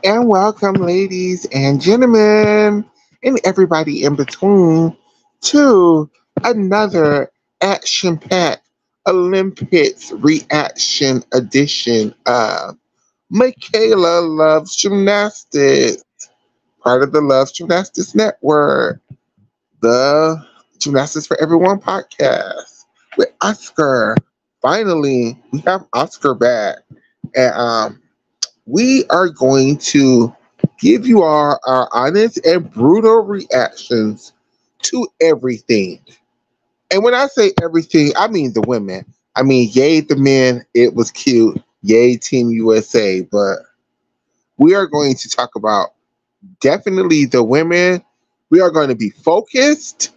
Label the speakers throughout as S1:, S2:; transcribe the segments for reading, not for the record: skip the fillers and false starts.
S1: And welcome, ladies and gentlemen, and everybody in between, to another action packed Olympics reaction edition of Makayla Loves Gymnastics, part of the Loves Gymnastics Network, the Gymnastics for Everyone podcast with Oscar. Finally, we have Oscar back. And we are going to give you our honest and brutal reactions to everything. And when I say everything, I mean the women. I mean, yay, the men, it was cute. Yay, Team USA. But we are going to talk about definitely the women. We are going to be focused.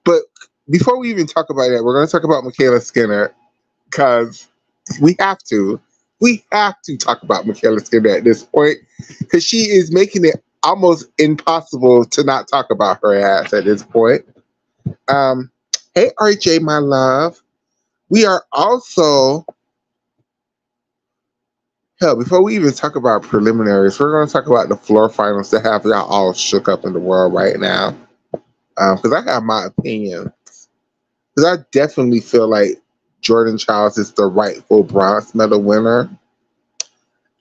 S1: But before we even talk about that, we're going to talk about Makayla Skinner because we have to. We have to talk about Makayla Skinner at this point because she is making it almost impossible to not talk about her ass at this point. Um, hey, RJ, my love. We are also, hell, before we even talk about preliminaries, we're going to talk about the floor finals that have y'all all shook up in the world right now. Because I have my opinion. Because I definitely feel like Jordan Childs is the rightful bronze medal winner.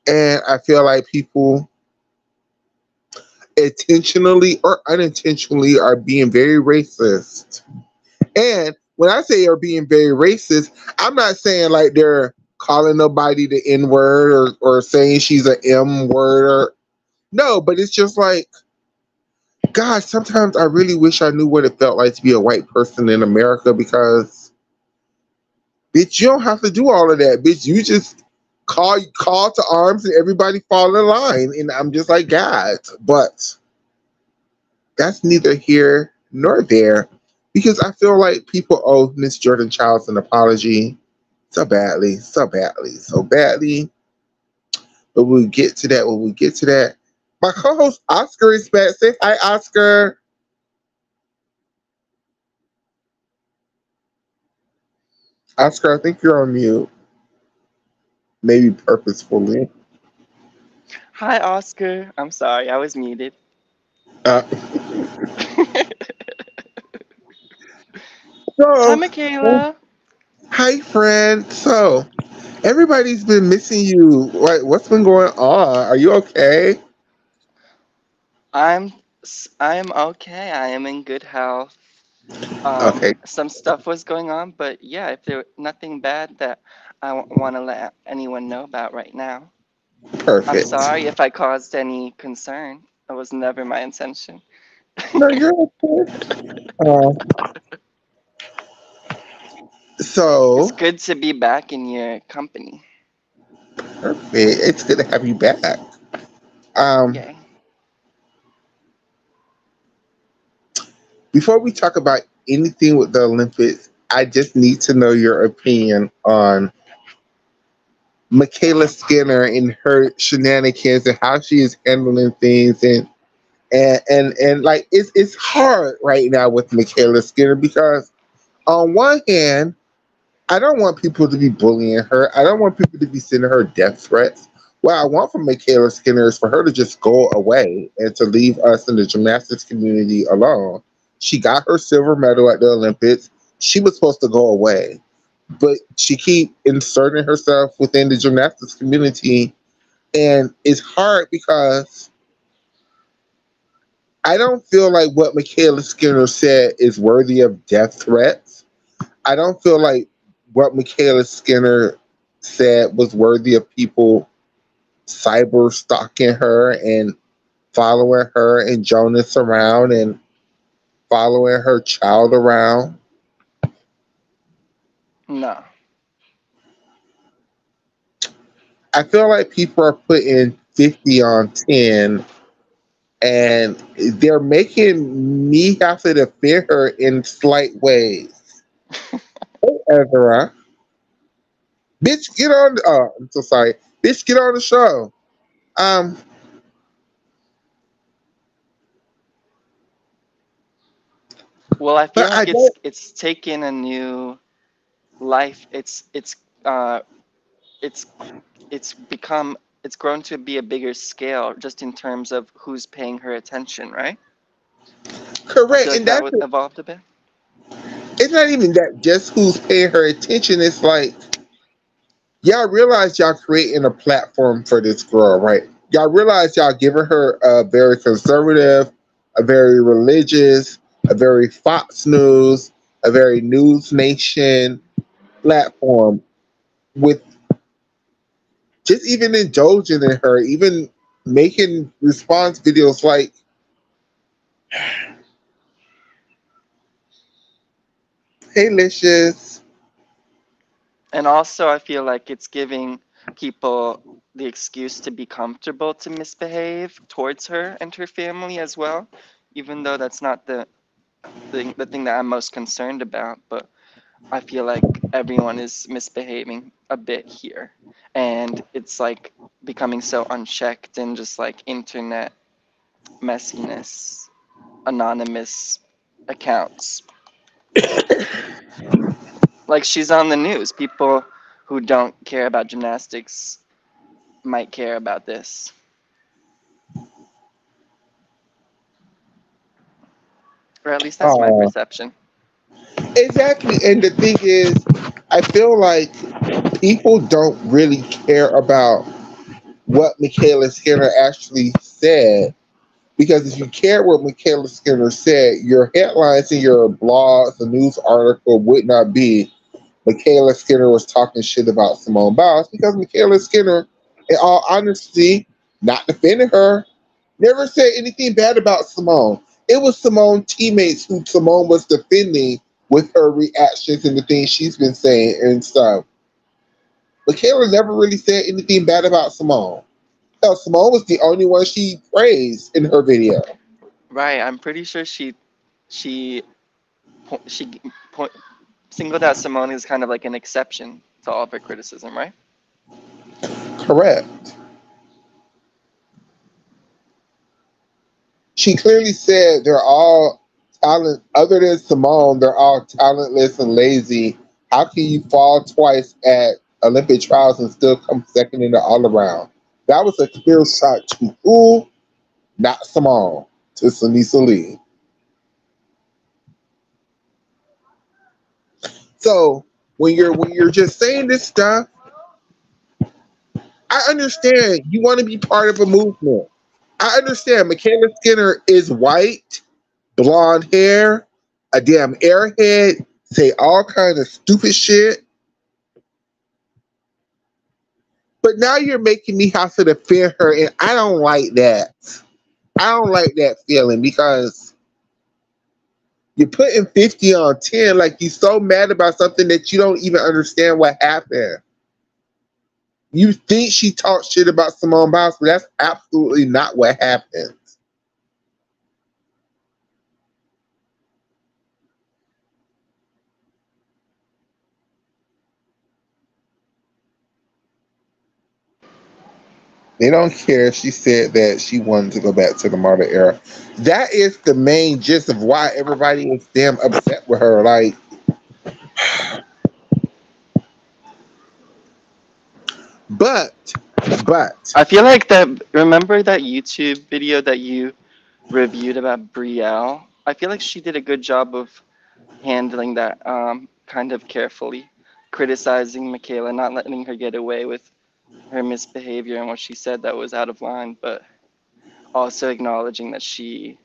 S1: And I feel like people intentionally or unintentionally are being very racist. And when I say are being very racist, I'm not saying like they're calling nobody the N word or saying she's an M word or no, but it's just like, God, sometimes I really wish I knew what it felt like to be a white person in America because bitch, you don't have to do all of that. Bitch, you just call to arms and everybody fall in line. And I'm just like, God, but that's neither here nor there because I feel like people owe Miss Jordan Childs an apology so badly, so badly, so badly. But we'll get to that when we get to that. My co-host Oscar is back. Say hi, Oscar. Oscar, I think you're on mute. Maybe purposefully.
S2: Hi, Oscar. I'm sorry, I was muted.
S1: Uh,
S2: Hi,
S1: so,
S2: Makayla.
S1: hi, friend. So, everybody's been missing you. Like, what's been going on? Are you okay?
S2: I'm I'm okay. I am in good health.
S1: Okay,
S2: Some stuff was going on, but yeah, if there nothing bad that I want to let anyone know about right now. I'm
S1: perfect.
S2: sorry if I caused any concern. It was never my intention.
S1: No, you're okay. Uh,
S2: It's
S1: so,
S2: good to be back in your company.
S1: perfect. It's good to have you back. Um,
S2: Yay.
S1: Before we talk about anything with the Olympics, I just need to know your opinion on Makayla Skinner and her shenanigans and how she is handling things and like it's hard right now with Makayla Skinner because on one hand, I don't want people to be bullying her. I don't want people to be sending her death threats. What I want from Makayla Skinner is for her to just go away and to leave us in the gymnastics community alone. She got her silver medal at the Olympics. She was supposed to go away, but she keep inserting herself within the gymnastics community, and it's hard because I don't feel like what Makayla Skinner said is worthy of death threats. I don't feel like what Makayla Skinner said was worthy of people cyber stalking her and following her and Jonas around and following her child around.
S2: No.
S1: I feel like people are putting 50 on 10 and they're making me have to defend her in slight ways. Hey, Ezra. Bitch, get on. Oh, I'm so sorry. Bitch, get on the show. Um,
S2: Well, I feel
S1: but I
S2: like it's
S1: don't.
S2: it's taken a new life. Uh it's it's become it's grown to be a bigger scale just in terms of who's paying her attention, right? I feel
S1: Correct.
S2: like
S1: And
S2: that
S1: that's
S2: would evolved a bit.
S1: it's not even that just who's paying her attention. It's like y'all realize y'all creating a platform for this girl, right? Y'all realize y'all giving her a very conservative, a very religious, a very Fox News, a very News Nation platform with just even indulging in her, even making response videos like, "Hey, Licious."
S2: And also, I feel like it's giving people the excuse to be comfortable to misbehave towards her and her family as well, even though that's not the thing that I'm most concerned about. But I feel like everyone is misbehaving a bit here. And it's like becoming so unchecked and just like internet messiness, anonymous accounts. Like she's on the news. People who don't care about gymnastics might care about this. Or at least that's my
S1: Oh,
S2: perception.
S1: exactly. And the thing is, I feel like people don't really care about what Makayla Skinner actually said. Because if you cared what Makayla Skinner said, your headlines in your blogs, a news article would not be Makayla Skinner was talking shit about Simone Biles, because Makayla Skinner, in all honesty, not defending her, never said anything bad about Simone. It was Simone's teammates who Simone was defending with her reactions and the things she's been saying and stuff. Makayla never really said anything bad about Simone. Hell, Simone was the only one she praised in her video.
S2: Right, I'm pretty sure she she singled out Simone as kind of like an exception to all of her criticism, right?
S1: Correct. She clearly said they're all talent, other than Simone, they're all talentless and lazy. How can you fall twice at Olympic trials and still come second in the all around? That was a clear shot to who? Not Simone, to Sunisa Lee. So when you're just saying this stuff, I understand you want to be part of a movement. I understand Makayla Skinner is white, blonde hair, a damn airhead, say all kind of stupid shit. But now you're making me have to defend her, and I don't like that. I don't like that feeling because you're putting 50 on 10 like you're so mad about something that you don't even understand what happened. You think she talked shit about Simone Biles, but that's absolutely not what happened. They don't care. She said that she wanted to go back to the modern era. That is the main gist of why everybody is damn upset with her. Like, but, but,
S2: I feel like that. Remember that YouTube video that you reviewed about Brielle? I feel like she did a good job of handling that kind of carefully, criticizing Makayla, not letting her get away with her misbehavior and what she said that was out of line, but also acknowledging that she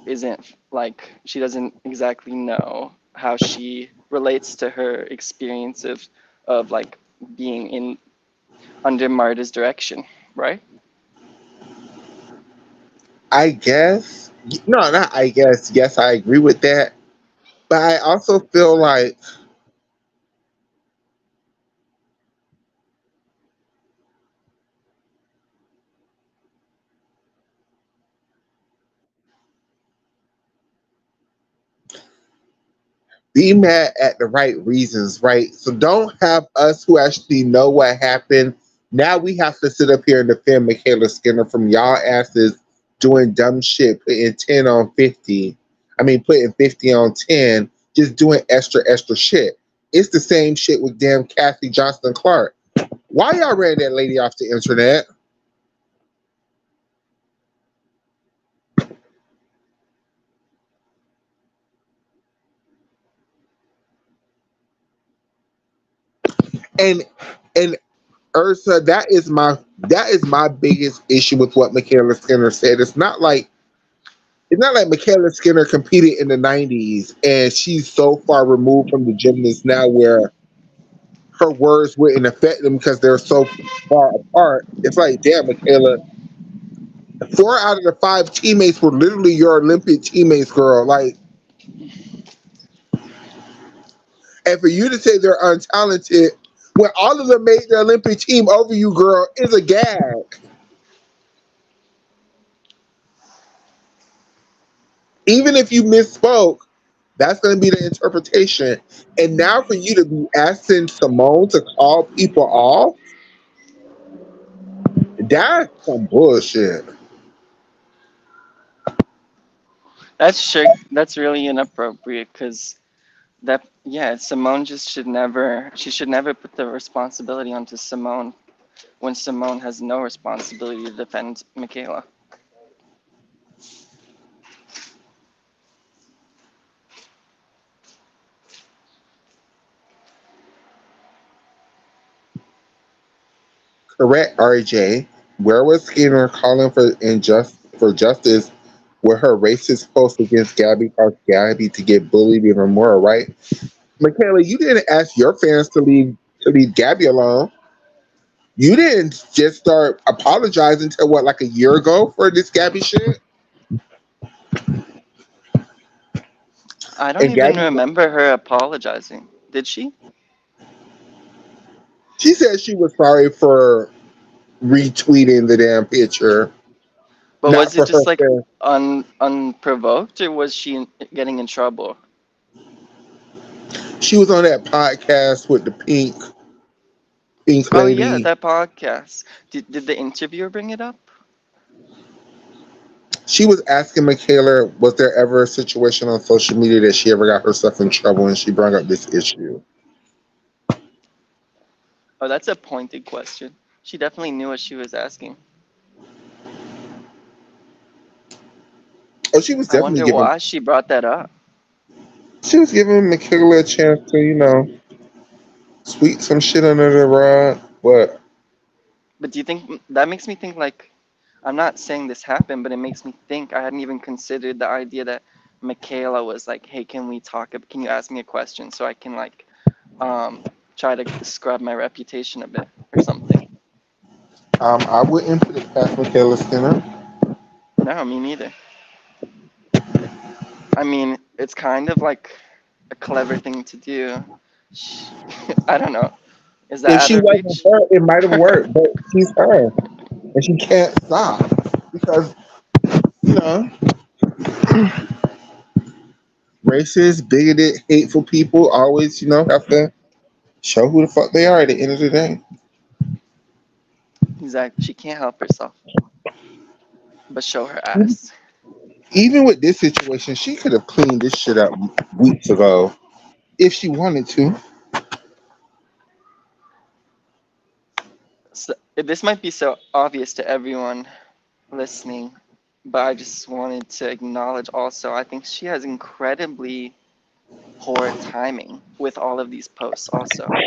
S2: isn't like she doesn't exactly know how she relates to her experience of like being in under Marta's direction, right?
S1: I guess, no, not I guess. Yes, I agree with that. But I also feel like be mad at the right reasons, right? So don't have us who actually know what happened. Now we have to sit up here and defend Makayla Skinner from y'all asses doing dumb shit, putting 10 on 50. I mean, putting 50 on 10, just doing extra, extra shit. It's the same shit with damn Kathy Johnston Clark. Why y'all ran that lady off the internet? And and Ursa, that is my biggest issue with what Makayla Skinner said. It's not like Makayla Skinner competed in the '90s and she's so far removed from the gymnast now where her words wouldn't affect them because they're so far apart. It's like, damn, Makayla, four out of the five teammates were literally your Olympic teammates, girl. Like, and for you to say they're untalented when all of them made the Olympic team over you, girl, is a gag. Even if you misspoke, that's going to be the interpretation. And now for you to be asking Simone to call people off, that's some bullshit.
S2: That's sure. That's really inappropriate because that yeah, Simone just should never. She should never put the responsibility onto Simone when Simone has no responsibility to defend Makayla.
S1: Correct, RJ. Where was Skinner calling for justice with her racist post against Gabby called Gabby to get bullied even more, right? Michaela, you didn't ask your fans to leave Gabby alone. You didn't just start apologizing till what, like a year ago for this Gabby shit?
S2: I don't
S1: And
S2: even
S1: Gabby,
S2: remember her apologizing. Did she?
S1: she said she was sorry for retweeting the damn picture,
S2: But
S1: not
S2: was it
S1: for her
S2: just like
S1: fans.
S2: unprovoked, or was she getting in trouble?
S1: She was on that podcast with the pink
S2: Oh yeah,
S1: lady.
S2: that podcast. Did the interviewer bring it up?
S1: She was asking Michaela, was there ever a situation on social media that she ever got herself in trouble and she brought up this issue?
S2: Oh, that's a pointed question. She definitely knew what she was asking.
S1: Oh, she was
S2: I
S1: definitely
S2: wonder
S1: giving
S2: why she brought that up.
S1: she was giving Michaela a chance to, sweep some shit under the rug. But
S2: But do you think that makes me think like I'm not saying this happened, but it makes me think I hadn't even considered the idea that Michaela was like, "Hey, can we talk? Can you ask me a question so I can like um try to scrub my reputation a bit or something?"
S1: I wouldn't put it past Michaela Skinner.
S2: No, me neither. I mean, it's kind of like a clever thing to do. Sh- I don't know. Is that
S1: If
S2: out
S1: she
S2: of
S1: wasn't
S2: reach?
S1: her, it might have worked, but she's her. And she can't stop. Because, you know, racist, bigoted, hateful people always, have to show who the fuck they are at the end of the day.
S2: Exactly. She can't help herself but show her ass.
S1: Even with this situation, she could have cleaned this shit up weeks ago if she wanted to.
S2: So, this might be so obvious to everyone listening, but I just wanted to acknowledge also, I think she has incredibly poor timing with all of these posts also.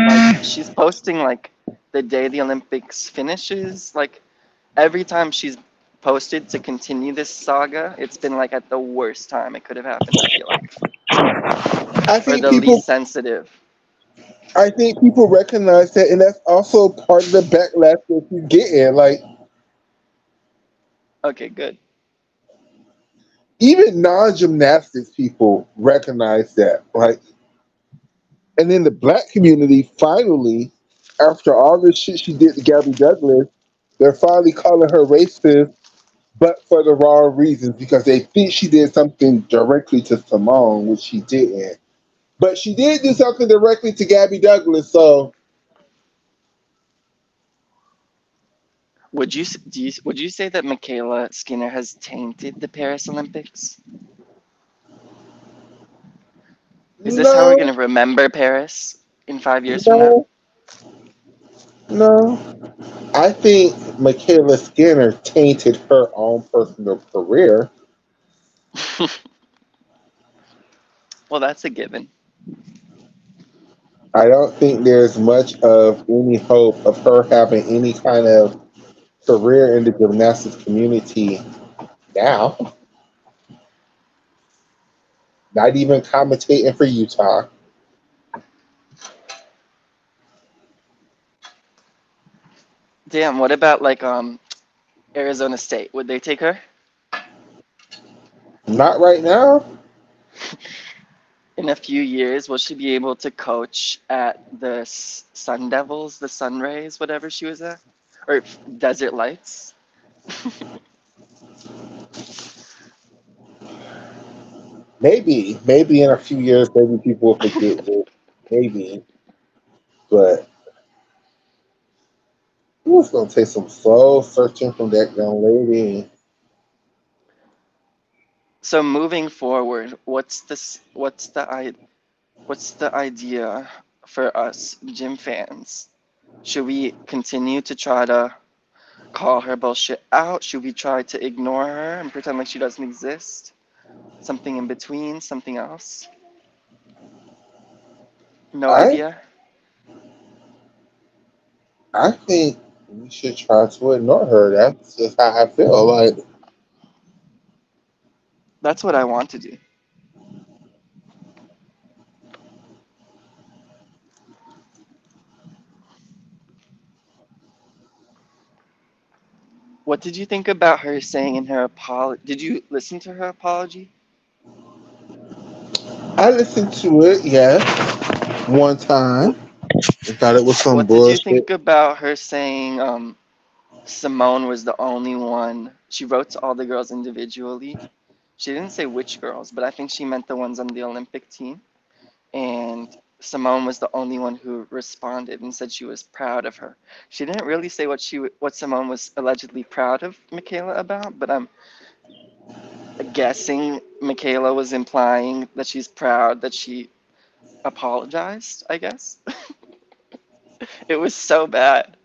S2: Like she's posting like the day the Olympics finishes, like every time she's posted to continue this saga, it's been like at the worst time it could have happened, I feel like.
S1: I
S2: Or
S1: think
S2: the
S1: people
S2: least sensitive.
S1: I think people recognize that, and that's also part of the backlash that she's getting. Like,
S2: Okay, good.
S1: even non-gymnastics people recognize that. Like, and then the black community finally, after all this shit she did to Gabby Douglas, they're finally calling her racist, but for the wrong reasons because they think she did something directly to Simone, which she didn't. But she did do something directly to Gabby Douglas, so
S2: Would you say that Makayla Skinner has tainted the Paris Olympics? Is this how we're
S1: no,
S2: gonna remember Paris in 5 years from now?
S1: no. No, I think Makayla Skinner tainted her own personal career.
S2: Well, that's a given.
S1: I don't think there's much of any hope of her having any kind of career in the gymnastics community now. Not even commentating for Utah.
S2: Damn, what about like Arizona State? Would they take her?
S1: Not right now.
S2: In a few years, will she be able to coach at the Sun Devils, the Sun Rays, whatever she was at? Or Desert Lights?
S1: Maybe in a few years, maybe people will forget this. Maybe, but it's gonna take some soul searching from that young lady.
S2: So moving forward, what's the idea for us gym fans? Should we continue to try to call her bullshit out? Should we try to ignore her and pretend like she doesn't exist? Something in between, something else? No
S1: I
S2: idea.
S1: I think we should try to ignore her. That's just how I feel. Like
S2: That's what I want to do. What did you think about her saying in her apology? Did you listen to her apology?
S1: I listened to it, yes, one time. I thought it was some
S2: What did you
S1: bullshit.
S2: think about her saying Simone was the only one? She wrote to all the girls individually. She didn't say which girls, but I think she meant the ones on the Olympic team. And Simone was the only one who responded and said she was proud of her. She didn't really say what Simone was allegedly proud of Makayla about, but I'm guessing Makayla was implying that she's proud that she apologized, I guess. It was so bad.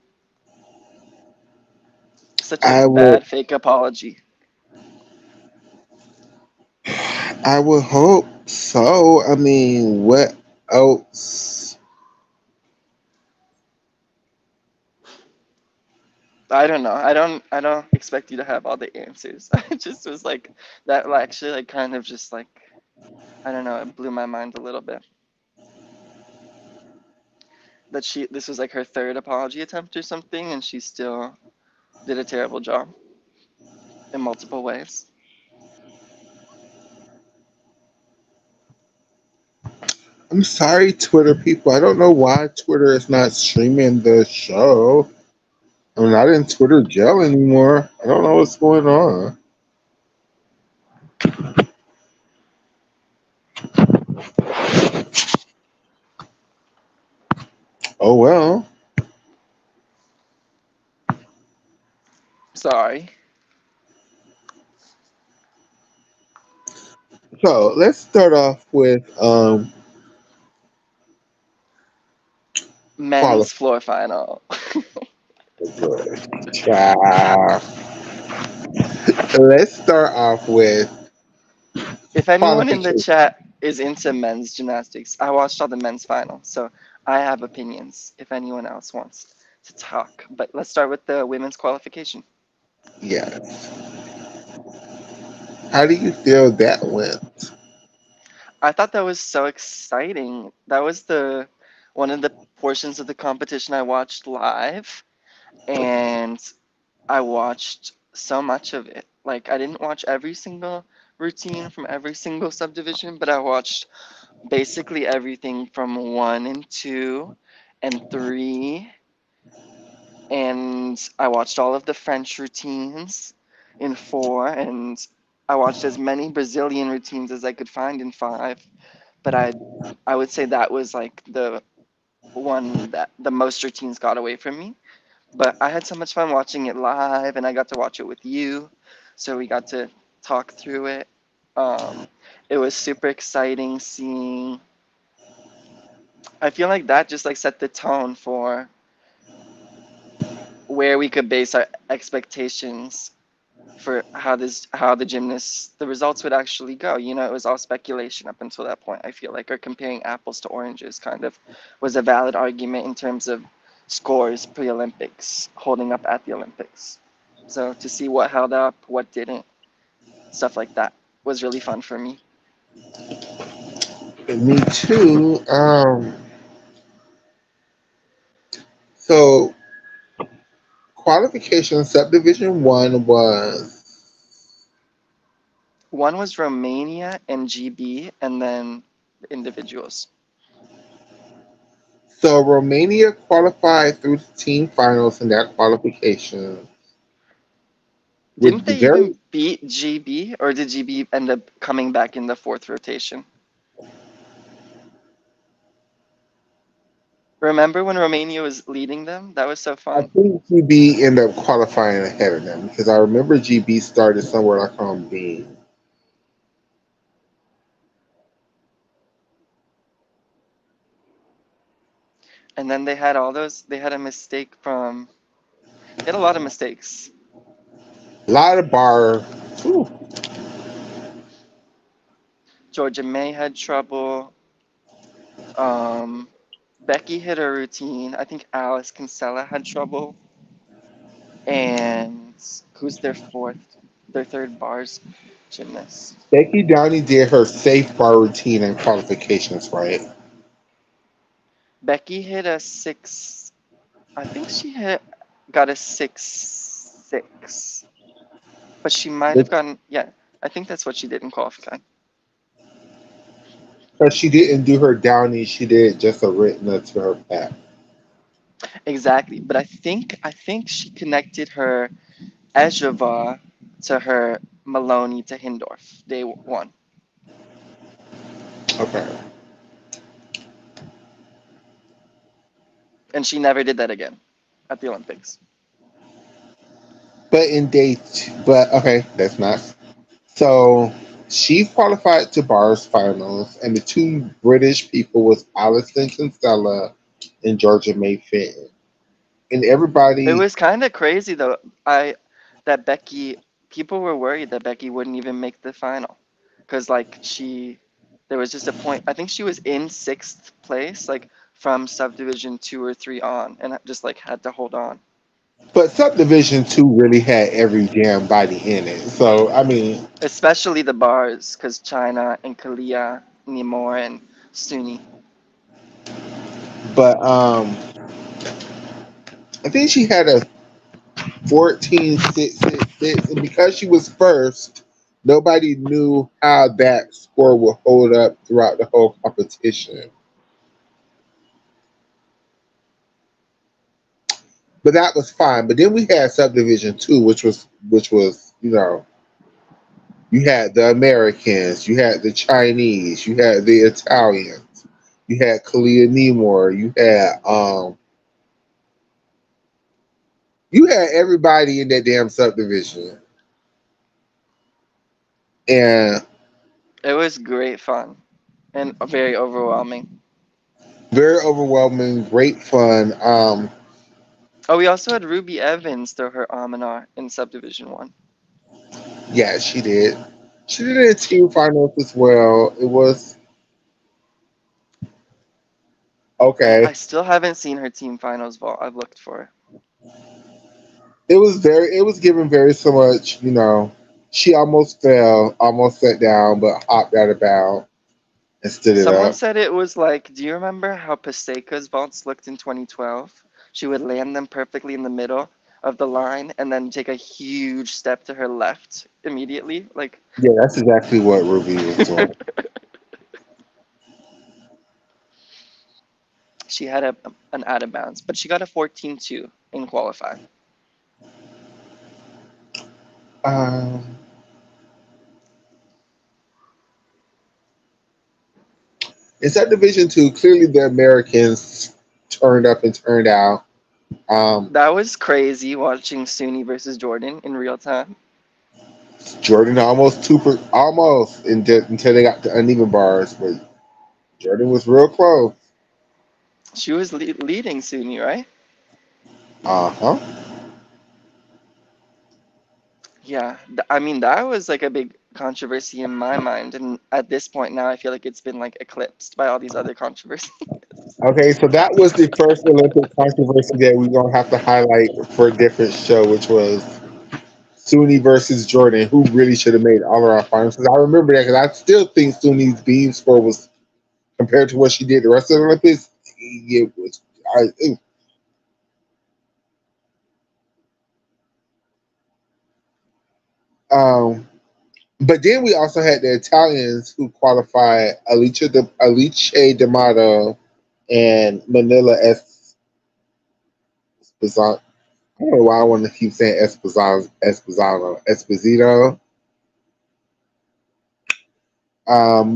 S2: Such a
S1: I would
S2: bad fake apology.
S1: I would hope so. I mean, what else?
S2: I don't know. I don't expect you to have all the answers. I just was like that actually like kind of just like I don't know, it blew my mind a little bit. That she this was like her third apology attempt or something and she still did a terrible job in multiple ways.
S1: I'm sorry, Twitter people. I don't know why Twitter is not streaming the show. I'm not in Twitter jail anymore. I don't know what's going on. Oh well.
S2: Sorry.
S1: So let's start off with
S2: Men's
S1: qualifying.
S2: floor final.
S1: Child. Let's start off with
S2: If anyone in the
S1: qualification.
S2: chat is into men's gymnastics, I watched all the men's final, so I have opinions if anyone else wants to talk. But let's start with the women's qualification.
S1: Yes. How do you feel that went?
S2: I thought that was so exciting. That was the one of the portions of the competition I watched live, and I watched so much of it. Like I didn't watch every single routine from every single subdivision, but I watched basically everything from 1 and 2 and 3, and I watched all of the French routines in 4, and I watched as many Brazilian routines as I could find in 5. But I would say that was like the one that the most routines got away from me. But I had so much fun watching it live, and I got to watch it with you, so we got to talk through it. Um, it was super exciting seeing. I feel like that just like set the tone for where we could base our expectations for how the gymnasts the results would actually go. You know, it was all speculation up until that point. I feel like, or comparing apples to oranges kind of was a valid argument in terms of scores pre-Olympics, holding up at the Olympics. So to see what held up, what didn't, stuff like that was really fun for me.
S1: Me too. So qualification subdivision one was
S2: One was Romania and GB, and then the individuals.
S1: so Romania qualified through the team finals in that qualification
S2: Didn't
S1: with the
S2: they
S1: very
S2: even beat GB, or did GB end up coming back in the fourth rotation? Remember when Romania was leading them? That was so
S1: I
S2: fun.
S1: think GB ended up qualifying ahead of them because I remember GB started somewhere like on B.
S2: And then they had a mistake from, they had a lot of mistakes.
S1: A lot of bar. Whew.
S2: Georgia May had trouble. Um, Becky hit her routine. I think Alice Kinsella had trouble. And who's their third bars gymnast?
S1: Becky Downey did her safe bar routine and qualifications, right?
S2: Becky hit a six. I think got a 6.6, but she might have gotten, yeah. I think that's what she did in qualifying.
S1: Because she didn't do her Downey, she did just a written to her back.
S2: Exactly, but I think she connected her Ejova to her Maloney to Hindorf. They won,
S1: Okay.
S2: and she never did that again at the Olympics.
S1: But in but okay, that's not. So she qualified to bars finals, and the two British people was Alison Kinsella and Georgia May Fenton. And
S2: It
S1: everybody,
S2: was kind of crazy though. I that Becky People were worried that Becky wouldn't even make the final because like there was just a point. I think she was in sixth place, like from subdivision 2 or 3 on, and just like had to hold on.
S1: but Subdivision 2 really had every damn body in it. So, I mean,
S2: Especially the bars, because China and Kalia, Nimor and Suni.
S1: but I think she had a 14.666, and because she was first, nobody knew how that score would hold up throughout the whole competition. But that was fine. But then we had Subdivision 2, which was you had the Americans, you had the Chinese, you had the Italians, you had Kalia Nemor, you had everybody in that damn subdivision, and
S2: It was great fun and very overwhelming.
S1: very overwhelming, great fun.
S2: Oh, we also had Ruby Evans throw her Aminar in Subdivision 1.
S1: Yeah, she did. She did it in team finals as well. It was
S2: I
S1: okay.
S2: still haven't seen her team finals vault. I've looked for it.
S1: It was given very so much. She almost fell, almost sat down, but hopped out of bounds and stood it
S2: Someone
S1: up.
S2: said it was like, do you remember how Paseca's vaults looked in 2012? She would land them perfectly in the middle of the line and then take a huge step to her left immediately. Like,
S1: Yeah, that's exactly what Ruby was doing.
S2: she had an out of bounds, but she got a 14.2 in qualifying.
S1: Um, in Subdivision 2, clearly the Americans turned up and turned out. Um,
S2: That was crazy watching Suni versus Jordan in real time.
S1: Jordan almost until they got to uneven bars, but Jordan was real close.
S2: She was leading Suni, right?
S1: Uh huh.
S2: Yeah, I mean that was like a big controversy in my mind, and at this point now, I feel like it's been like eclipsed by all these other controversies.
S1: Okay, so that was the first Olympic controversy that we're gonna have to highlight for a different show, which was Suni versus Jordan, who really should have made all around finals. Because I remember that, because I still think Suni's beam score was, compared to what she did the rest of the Olympics, it was. Um, but then we also had the Italians who qualified Alice D'Amato and Manila Esposito. I don't know why I want to keep saying Esposito.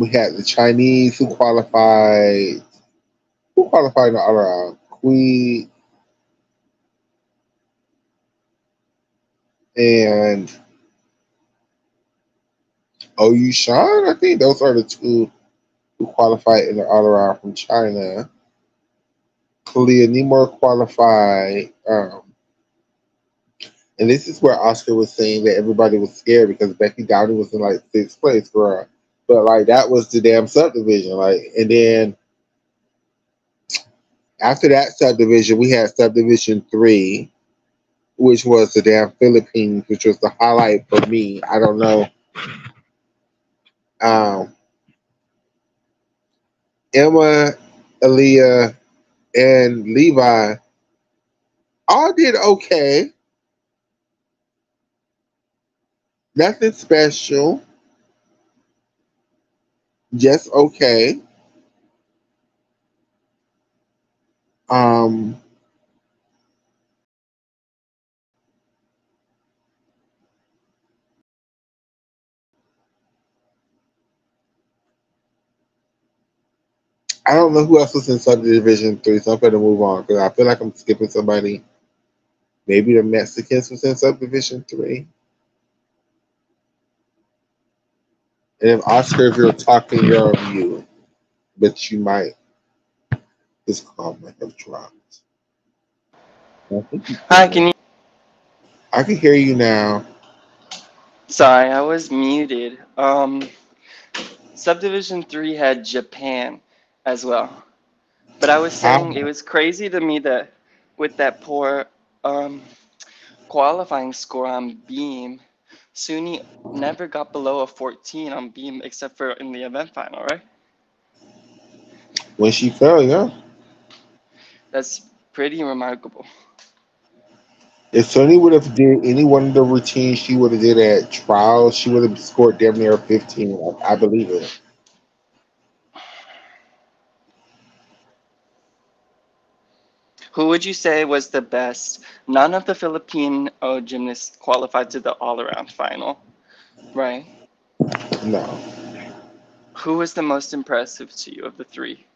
S1: We had the Chinese who qualified in the other round. Kui and Oyushan. I think those are the two who qualified in the other round from China. Kalia Nimor qualified. And this is where Oscar was saying that everybody was scared because Becky Downey was in like sixth place, girl. But like that was the damn subdivision. Like, and then after that subdivision, we had subdivision three, which was the damn Philippines, which was the highlight for me. I don't know. Um, Emma, Aaliyah, and Levi all did okay. Nothing special, just okay. Um, I don't know who else was in subdivision three, so I'm going to move on because I feel like I'm skipping somebody. Maybe the Mexicans was in subdivision three. And if Oscar, if you're talking, you're on mute, but you might. This call might have dropped. I think you
S2: Hi,
S1: can.
S2: can you?
S1: I can hear you now.
S2: Sorry, I was muted. Subdivision 3 had Japan as well. But I was saying it
S1: How?
S2: was crazy to me that with that poor um, qualifying score on beam, Suni never got below a 14 on beam except for in the event final, right?
S1: When she fell, yeah.
S2: That's pretty remarkable.
S1: If Sonny would have did any one of the routines she would have did at trials, she would have scored damn near 15. I believe it.
S2: Who would you say was the best? None of the Philippine gymnasts qualified to the all-around final, right?
S1: No.
S2: Who was the most impressive to you of the three?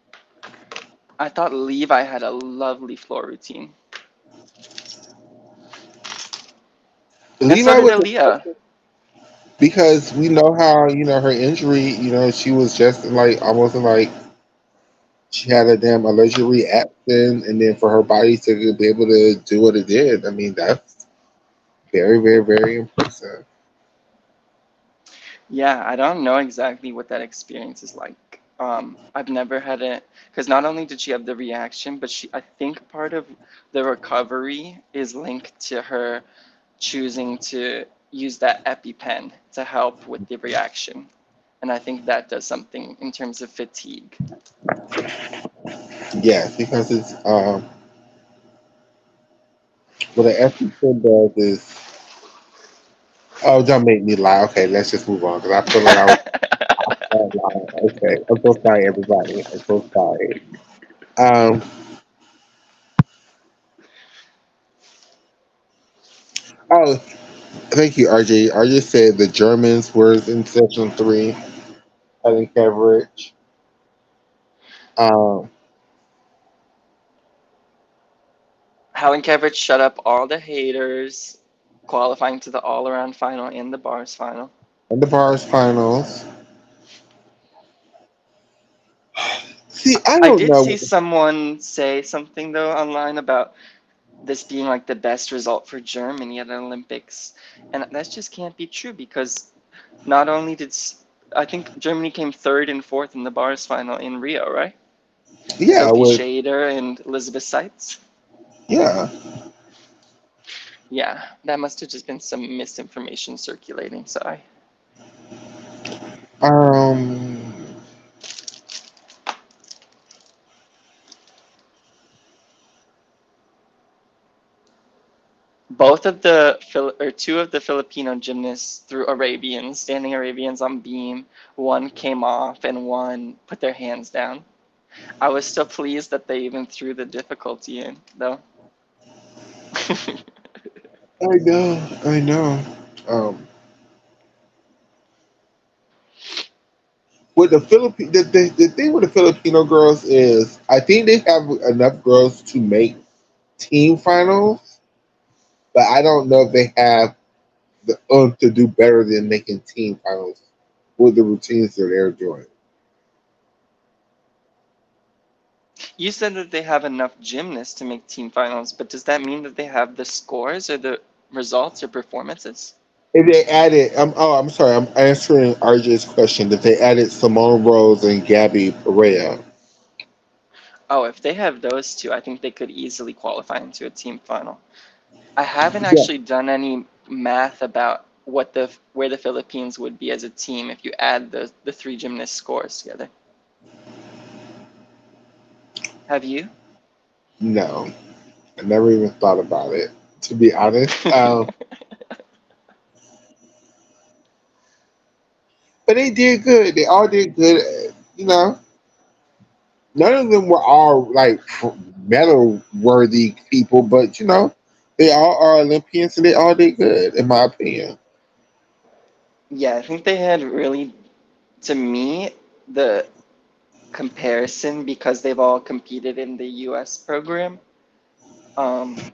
S2: I thought Levi had a lovely floor routine. And so
S1: Levi
S2: did
S1: was
S2: Aaliyah.
S1: because we know how, her injury, she was just in like almost in like she had a damn allergic reaction, and then for her body to be able to do what it did, I mean, that's very, very, very impressive.
S2: Yeah, I don't know exactly what that experience is like. I've never had it because not only did she have the reaction, but I think part of the recovery is linked to her choosing to use that EpiPen to help with the reaction. And I think that does something in terms of fatigue.
S1: Yes, because it's what an EpiPen does is, oh, don't make me lie. Okay, let's just move on because I feel like I was lying. Okay, I'm so sorry, everybody. I'm so sorry. Um, oh, thank you, RJ. RJ said the Germans were in session three, Helen coverage. Um,
S2: Helen Kevich shut up all the haters, qualifying to the all around final and the bars final.
S1: and the bars finals. See, I
S2: I
S1: don't
S2: did
S1: know.
S2: see someone say something though online about this being like the best result for Germany at the Olympics, and that just can't be true because not only did I think Germany came third and fourth in the bars final in Rio, right?
S1: Yeah,
S2: Sophie
S1: with
S2: Schader and Elizabeth Seitz.
S1: yeah.
S2: Yeah, that must have just been some misinformation circulating. Sorry.
S1: Um,
S2: Both of the or two of the Filipino gymnasts threw Arabians, standing Arabians on beam. One came off and one put their hands down. I was still pleased that they even threw the difficulty in, though.
S1: I know, I know. Um, with the Philippine, the thing with the Filipino girls is, I think they have enough girls to make team finals, but I don't know if they have the to do better than making team finals with the routines that they're doing.
S2: You said that they have enough gymnasts to make team finals, but does that mean that they have the scores or the results or performances?
S1: If they added, I'm sorry, I'm answering RJ's question. That they added Simone Rose and Gabby Perea.
S2: Oh, if they have those two, I think they could easily qualify into a team final. I haven't
S1: Yeah,
S2: actually done any math about what the where the Philippines would be as a team if you add the three gymnast scores together. Have you?
S1: no, I never even thought about it. To be honest, but they did good. They all did good. You know, none of them were all like medal worthy people, but you know, they all are Olympians and they all did good, in my opinion.
S2: Yeah, I think they had really, to me, the comparison because they've all competed in the US program. Um,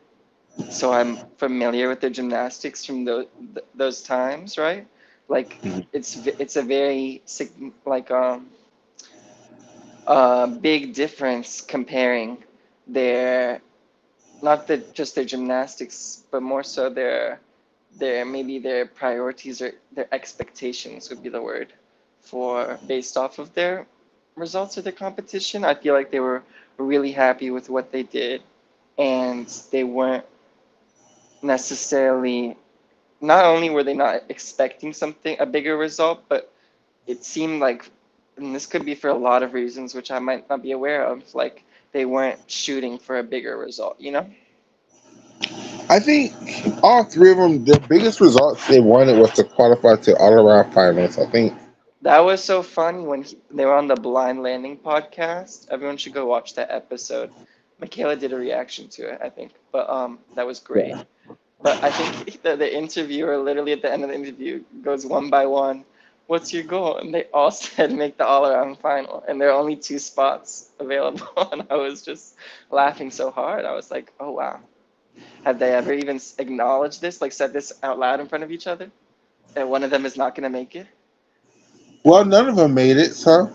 S2: so I'm familiar with the gymnastics from those times, right? Like it's a very like big difference comparing their not the just their gymnastics, but more so their maybe their priorities or their expectations would be the word for based off of their results of the competition. I feel like they were really happy with what they did, and they weren't necessarily not only were they not expecting something a bigger result, but it seemed like, and this could be for a lot of reasons which I might not be aware of, like they weren't shooting for a bigger result, you know?
S1: I think all three of them, their biggest results they wanted was to qualify to all around finals. I think.
S2: That was so funny when they were on the Blind Landing podcast. Everyone should go watch that episode. Makayla did a reaction to it, I think, but that was great.
S1: Yeah.
S2: But I think the interviewer literally at the end of the interview goes one by one, "What's your goal?" And they all said make the all-around final, and there are only two spots available. And I was just laughing so hard. I was like, "Oh wow, have they ever even acknowledged this? Like said this out loud in front of each other? And one of them is not going to make it."
S1: Well, none of them made it, so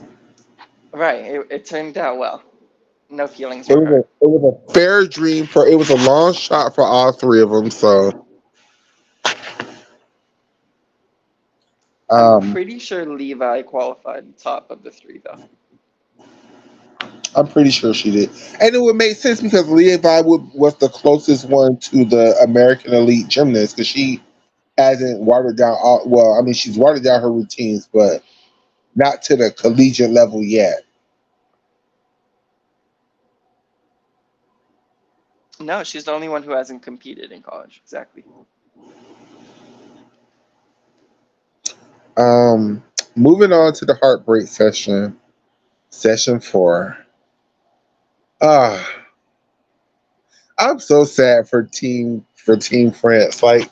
S2: Right. It turned out well. No feelings
S1: it
S2: were
S1: was
S2: hurt.
S1: a fair dream for. It was a long shot for all three of them. So
S2: I'm
S1: um,
S2: pretty sure Levi qualified top of the three, though.
S1: I'm pretty sure she did, and it would make sense because Levi was the closest one to the American elite gymnast because she hasn't watered down all. Well, I mean, she's watered down her routines, but not to the collegiate level yet.
S2: No, she's the only one who hasn't competed in college. Exactly.
S1: Um, moving on to the heartbreak session, session four. Ah, I'm so sad for Team France. Like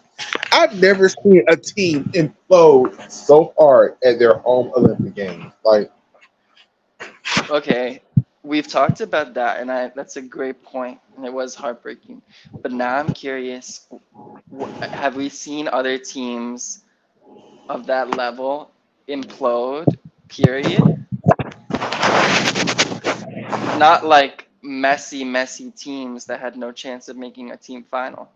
S1: I've never seen a team implode so hard at their home Olympic Games. Like
S2: Okay, we've talked about that, and that's a great point, and it was heartbreaking. But now I'm curious, have we seen other teams of that level implode, period? Not like messy teams that had no chance of making a team final.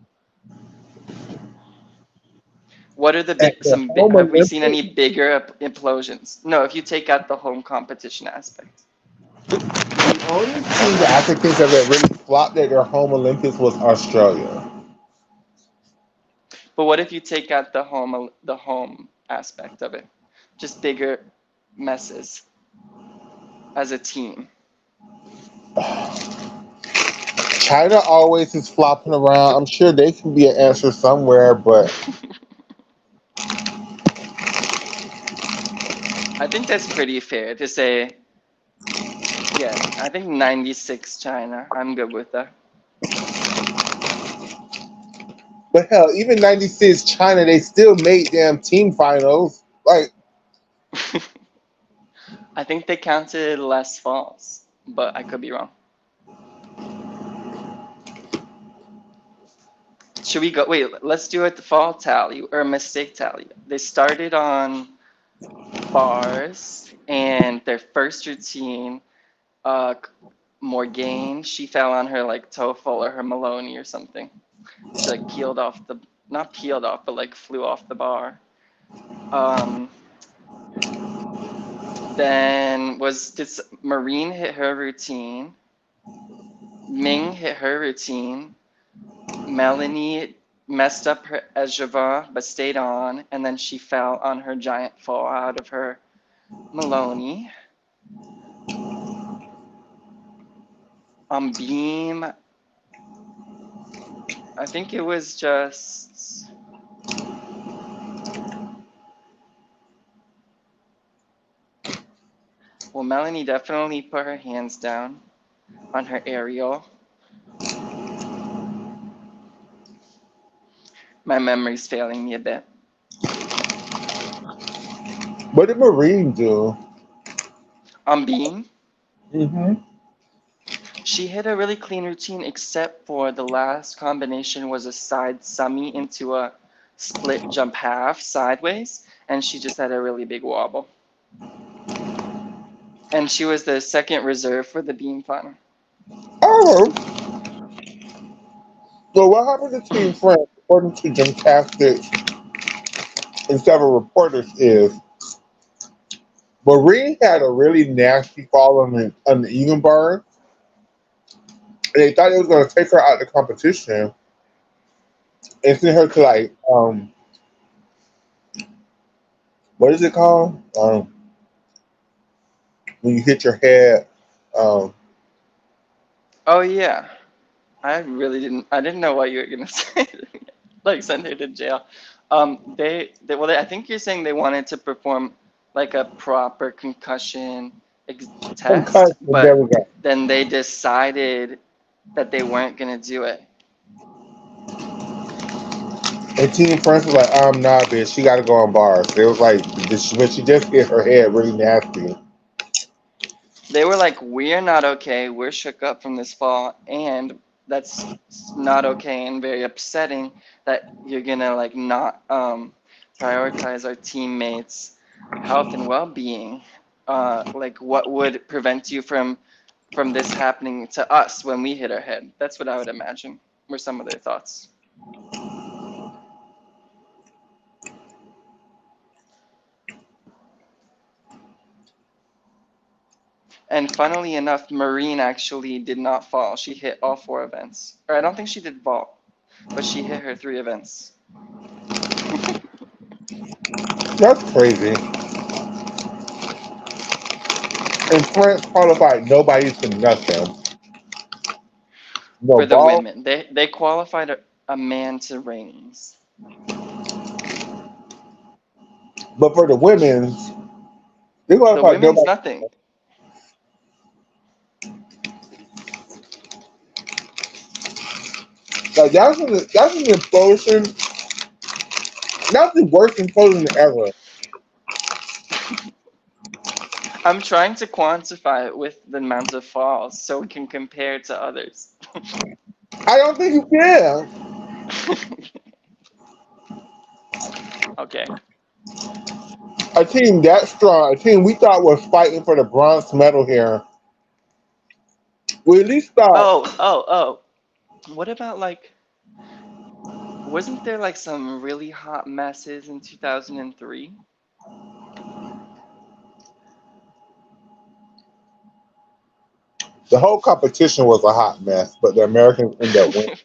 S2: What are the
S1: At
S2: big
S1: the
S2: some
S1: home
S2: have we seen
S1: Olympics,
S2: any bigger implosions? No, if you take out the home competition aspect.
S1: the only team that I could think of that really flopped at their home Olympics was Australia.
S2: But what if you take out the home aspect of it? Just bigger messes as a team.
S1: China always is flopping around. I'm sure they can be an answer somewhere, but
S2: I think that's pretty fair to say. Yeah, I think 96 China. I'm good with that.
S1: hell, even '96 China, they still made damn team finals. Like,
S2: I think they counted less falls, but I could be wrong. Should we go? Wait, let's do it the fall tally or mistake tally. They started on bars and their first routine, uh, Morgane, she fell on her like TOEFL or her Maloney or something. She like peeled off the, not peeled off, but like flew off the bar. Um, then did Marine hit her routine? Ming hit her routine. Melanie messed up her Ejava but stayed on, and then she fell on her giant fall out of her Maloney. On beam, I think it was just. Well, Melanie definitely put her hands down on her aerial. My memory's failing me a bit.
S1: what did Marine do?
S2: On beam,
S1: Hmm.
S2: she hit a really clean routine except for the last combination was a side summy into a split jump half sideways, and she just had a really big wobble. And she was the second reserve for the beam final.
S1: Oh, so what happened to Team France, according to Gymnastics and several reporters, is Marine had a really nasty fall on the even bar, and they thought it was going to take her out of the competition and send her to like what is it called? When you hit your head, um,
S2: Oh yeah, I didn't know what you were gonna say. Like send her to jail. I think you're saying they wanted to perform like a proper concussion test,
S1: concussion. There
S2: but
S1: we go.
S2: then they decided that they weren't gonna do it.
S1: And Team France was like, nah, bitch, she got to go on bars. It was like, when she just hit her head really nasty.
S2: They were like, "We're not okay. We're shook up from this fall, and that's not okay and very upsetting that you're gonna like not prioritize our teammates' health and well-being. Like, what would prevent you from this happening to us when we hit our head?" That's what I would imagine were some of their thoughts. And funnily enough, Marine actually did not fall. She hit all four events. Or I don't think she did vault, but she hit her three events.
S1: That's crazy. And France qualified nobody for nothing. No
S2: For the
S1: ball.
S2: women, they qualified a man to rings.
S1: But for the women's, they
S2: The
S1: qualified
S2: women's
S1: nobody.
S2: nothing.
S1: Like, that's an implosion. That's the worst implosion ever.
S2: I'm trying to quantify it with the amount of falls so we can compare to others.
S1: I don't think you can.
S2: Okay.
S1: A team that strong, a team we thought was fighting for the bronze medal here, We at least thought
S2: Oh. What about like, wasn't there like some really hot messes in 2003?
S1: the whole competition was a hot mess, but the Americans ended up winning.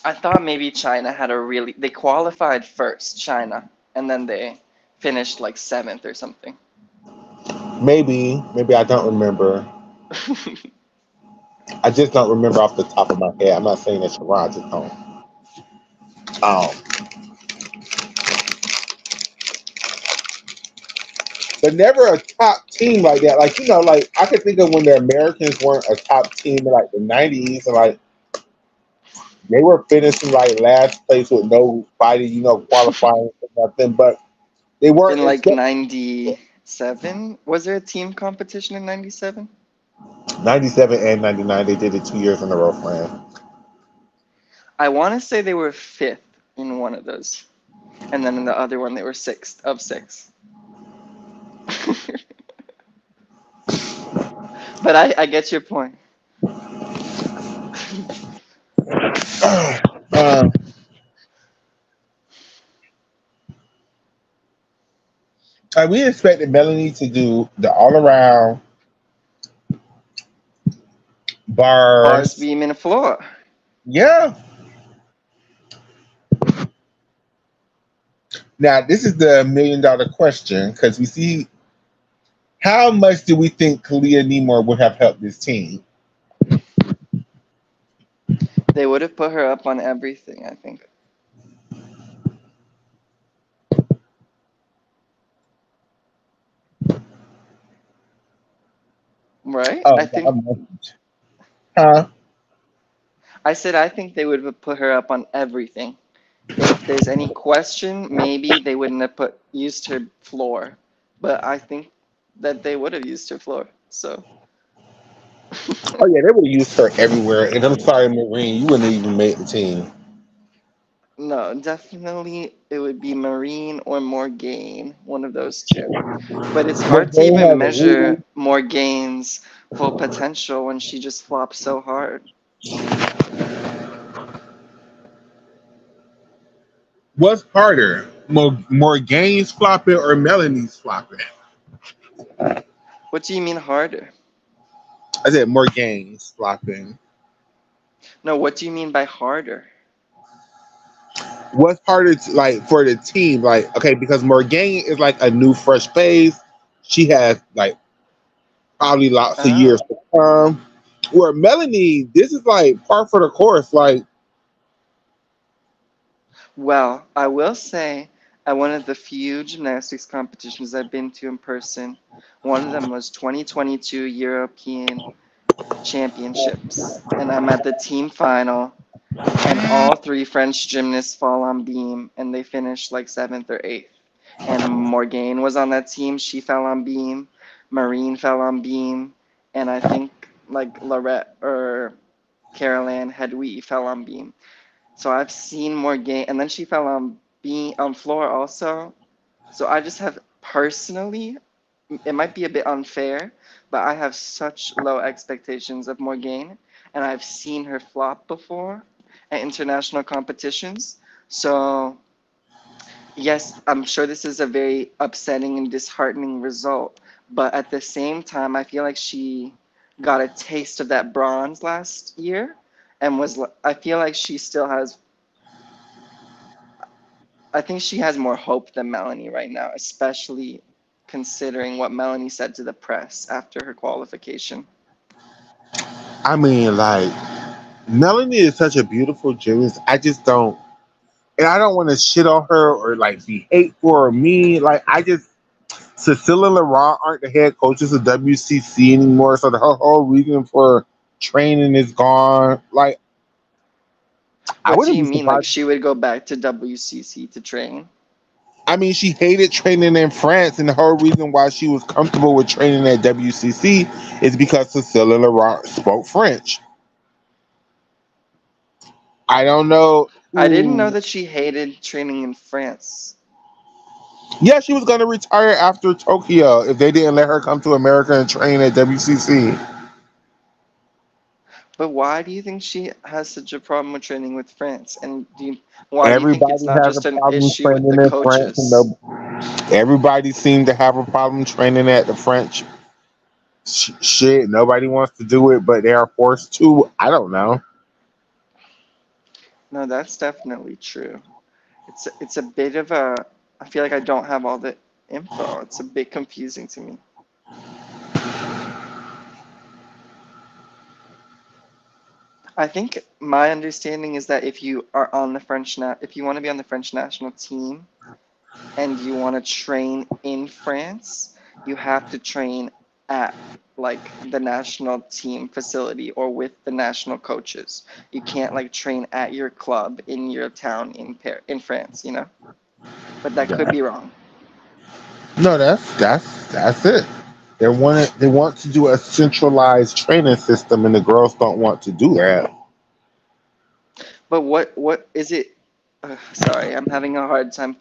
S2: I thought maybe China had a really, they qualified first, China, and then they finished like seventh or something.
S1: Maybe I don't remember. I just don't remember off the top of my head. I'm not saying that you're wrong. I just don't. Um, but never a top team like that. Like like I could think of when the Americans weren't a top team in like the '90s, and like they were finishing like last place with nobody, qualifying for nothing. But they weren't
S2: In like
S1: expecting
S2: 97, was there a team competition in 97?
S1: '97 and '99. They did it 2 years in a row, friend.
S2: I want to say they were fifth in one of those, and then in the other one they were sixth of six. But I get your point.
S1: um, we expected Melanie to do the all around
S2: Bars,
S1: bars.
S2: beam, and floor.
S1: Yeah. Now this is the $1 million question because we see how much do we think Kalia Nemor would have helped this team?
S2: They would have put her up on everything, I think. Right?
S1: Oh,
S2: I think
S1: huh?
S2: I said I think they would have put her up on everything. If there's any question, maybe they wouldn't have put used her floor. But I think that they would have used her floor. So
S1: Oh yeah, they would have used her everywhere. And I'm sorry, Marine, you wouldn't have even made the team.
S2: no, definitely it would be Marine or Morgaine, one of those two. But it's
S1: But
S2: hard to
S1: they
S2: even
S1: have a really
S2: measure Morgaine's full potential when she just flops so hard.
S1: what's harder, more games flopping or Melanie's flopping?
S2: What do you mean harder?
S1: I said more games flopping.
S2: No, what do you mean by harder?
S1: What's harder to, like for the team? Like okay, because Morgaine is like a new fresh face. She has like probably lots of years
S2: Oh.
S1: to come. Where Melanie, this is like par for the course. Like
S2: Well, I will say at one of the few gymnastics competitions I've been to in person, one of them was 2022 European Championships. And I'm at the team final, and all three French gymnasts fall on beam, and they finished like seventh or eighth. And Morgane was on that team. She fell on beam. Marine fell on beam. And I think like Lorette or Caroline Hedwig fell on beam. So I've seen Morgane, and then she fell on beam on floor also. So I just have personally, it might be a bit unfair, but I have such low expectations of Morgane, and I've seen her flop before at international competitions. So yes, I'm sure this is a very upsetting and disheartening result, but at the same time, I feel like she got a taste of that bronze last year and I feel like she still has, I think she has more hope than Melanie right now, especially considering what Melanie said to the press after her qualification.
S1: I mean, like Melanie is such a beautiful gymnast. I just don't, and I don't want to shit on her or like be hateful or mean. Like I just Cecilia and Laurent aren't the head coaches of WCC anymore, so the whole reason for training is gone. Like I
S2: What do
S1: wouldn't
S2: you
S1: be
S2: mean? Like
S1: surprised.
S2: she would go back to WCC to train?
S1: I mean, she hated training in France, and the whole reason why she was comfortable with training at WCC is because Cecilia Laurent spoke French. I don't know
S2: I didn't know
S1: who.
S2: that she hated training in France.
S1: Yeah, she was gonna retire after Tokyo if they didn't let her come to America and train at WCC.
S2: But why do you think she has such a problem with training with France? And why do you think it's
S1: Everybody
S2: not
S1: has a
S2: just an
S1: problem
S2: issue with
S1: training
S2: the
S1: in France, and
S2: coaches?
S1: everybody seemed to have a problem training at the French. Shit, nobody wants to do it, but they are forced to. I don't know.
S2: No, that's definitely true. It's a bit of a. I feel like I don't have all the info. It's a bit confusing to me. I think my understanding is that if you are on the if you want to be on the French national team and you want to train in France, you have to train at like the national team facility or with the national coaches. You can't like train at your club in your town in France, you know? But that could
S1: That,
S2: be wrong.
S1: no, that's it. They want to do a centralized training system, and the girls don't want to do that.
S2: But what is it? Sorry, I'm having a hard time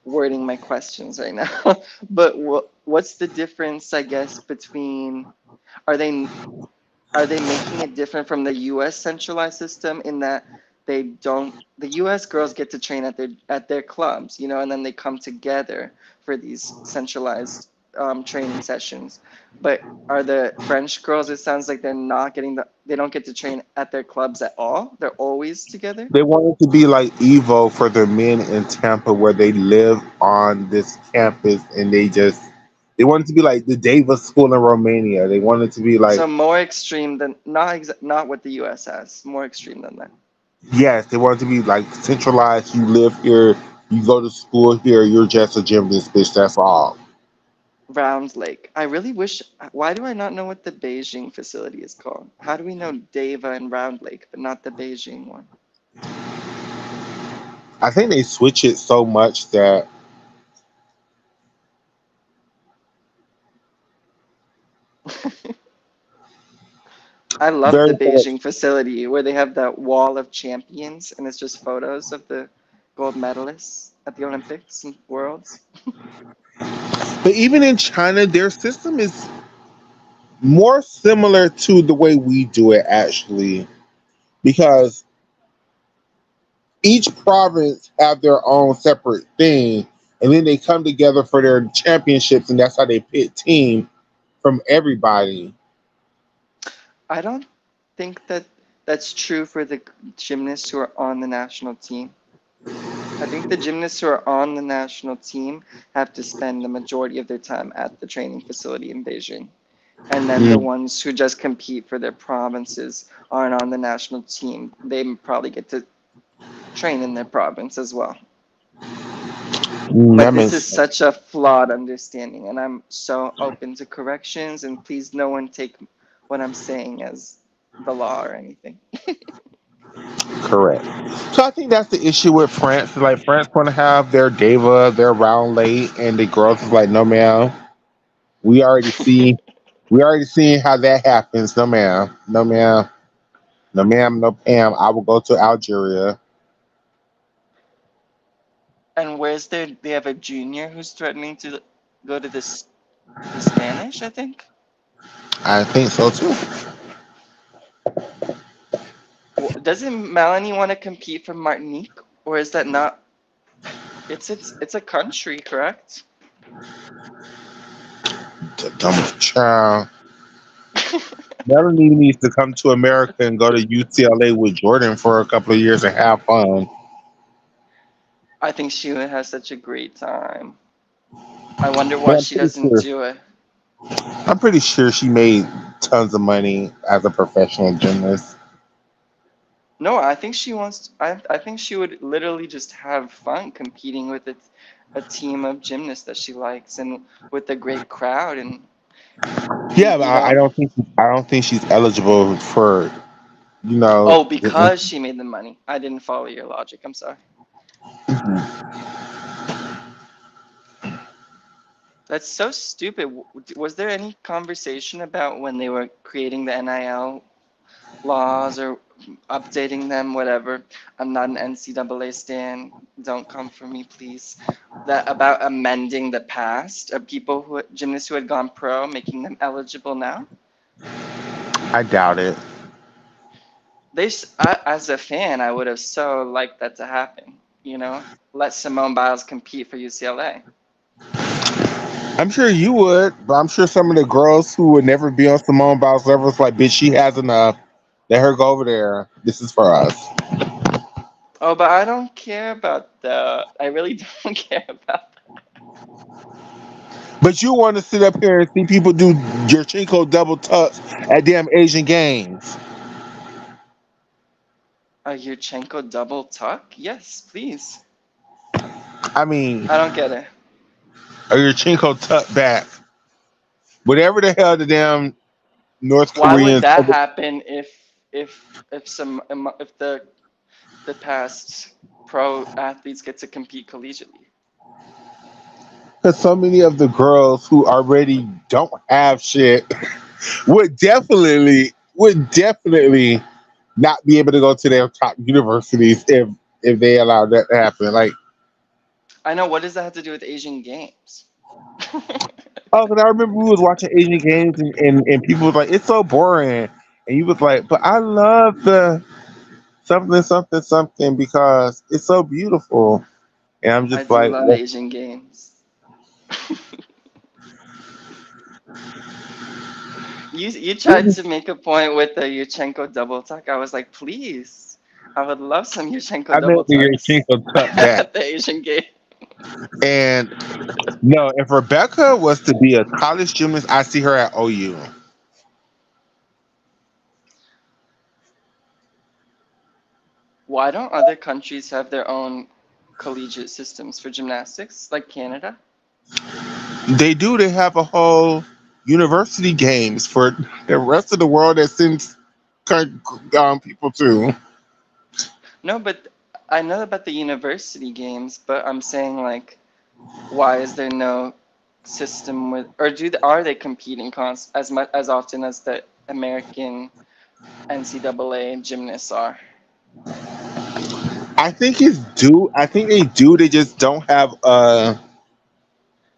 S2: wording my questions right now. But what's the difference, I guess, between are they are they making it different from the U.S. centralized system in that they don't the U.S. girls get to train at their clubs, you know, and then they come together for these centralized training sessions. But are the French girls? It sounds like they don't get to train at their clubs at all. They're always together.
S1: They want it to be like Evo for the men in Tampa, where they live on this campus, and they want it to be like the Davis School in Romania. They want it to be like,
S2: So more extreme than not what the U.S. has. More extreme than that.
S1: yes, they want it to be like centralized. You live here, you go to school here, you're just a gymnast, bitch. That's all.
S2: Round Lake. I really wish. Why do I not know what the Beijing facility is called? How do we know Deva and Round Lake, but not the Beijing one?
S1: I think they switch it so much that
S2: I love
S1: very
S2: the
S1: hard.
S2: Beijing facility where they have that wall of champions and it's just photos of the gold medalists at the Olympics and Worlds.
S1: But even in China, their system is more similar to the way we do it, actually, because each province have their own separate thing, and then they come together for their championships, and that's how they pick team from everybody.
S2: I don't think that that's true for the gymnasts who are on the national team. I think the gymnasts who are on the national team have to spend the majority of their time at the training facility in Beijing. And then the
S1: Mm,
S2: ones who just compete for their provinces aren't on the national team. They probably get to train in their province as well.
S1: that
S2: But this
S1: makes
S2: is
S1: sense.
S2: such a flawed understanding, and I'm so open to corrections. And please, no one take what I'm saying as the law or anything.
S1: Correct. So I think that's the issue with France. Like France want to have their Deva, their round late, and the girls is like, no ma'am. We already see, we already seen how that happens. No ma'am, no ma'am, no ma'am, no Pam. I will go to Algeria.
S2: And where's their? They have a junior who's threatening to go to the Spanish, I think.
S1: I think so too.
S2: Doesn't Melanie want to compete for Martinique, or is that not? It's a country, correct?
S1: The dumb child. Melanie needs to come to America and go to UCLA with Jordan for a couple of years and have fun.
S2: I think she would have such a great time. I wonder
S1: But
S2: why
S1: I'm
S2: she
S1: pretty
S2: doesn't
S1: sure.
S2: do it.
S1: I'm pretty sure she made tons of money as a professional gymnast.
S2: No, I think she wants. I think she would literally just have fun competing with a team of gymnasts that she likes and with a great crowd and
S1: Yeah, but
S2: you know.
S1: I don't think she's eligible for
S2: Oh,
S1: the.
S2: because she made the money. I didn't follow your logic. I'm sorry. That's so stupid. Was there any conversation about when they were creating the NIL laws or updating them, whatever. I'm not an NCAA stan. Don't come for me, please. That about amending the past of people who gymnasts who had gone pro, making them eligible now.
S1: I doubt it.
S2: As a fan, I would have so liked that to happen. Let Simone Biles compete for UCLA.
S1: I'm sure you would, but I'm sure some of the girls who would never be on Simone Biles level is like, bitch, she has enough. Let her go over there. This is for us.
S2: Oh, but I don't care about the. I really don't care about
S1: But you want to sit up here and see people do your Chinko double tucks at damn Asian games.
S2: a Yurchenko double tuck. Yes, please.
S1: I mean,
S2: I don't get it.
S1: or your Chinko tuck back. Whatever the hell the damn North
S2: Why would
S1: Koreans.
S2: that happen if the past pro athletes get to compete collegiately?
S1: Because so many of the girls who already don't have shit would definitely not be able to go to their top universities if they allow that to happen. Like,
S2: I know. What does that have to do with Asian Games?
S1: oh, because I remember we was watching Asian games and people was like, it's so boring, and you was like, but I love the something something something because it's so beautiful, and I'm
S2: I
S1: just
S2: do
S1: like,
S2: love
S1: well,
S2: Asian Games. You tried to make a point with the Yurchenko double tuck. I was like, please, I would love some Yurchenko
S1: I
S2: double
S1: meant the
S2: tucks
S1: Chinko tuck back.
S2: at the Asian game.
S1: And no, if Rebecca was to be a college gymnast, I see her at OU.
S2: Why don't other countries have their own collegiate systems for gymnastics, like Canada?
S1: They do. They have a whole university games for the rest of the world that sends people to.
S2: No, but I know about the university games, but I'm saying like, why is there no system with, or are they competing as much as often as the American NCAA gymnasts are?
S1: I think it's due. I think they do. They just don't have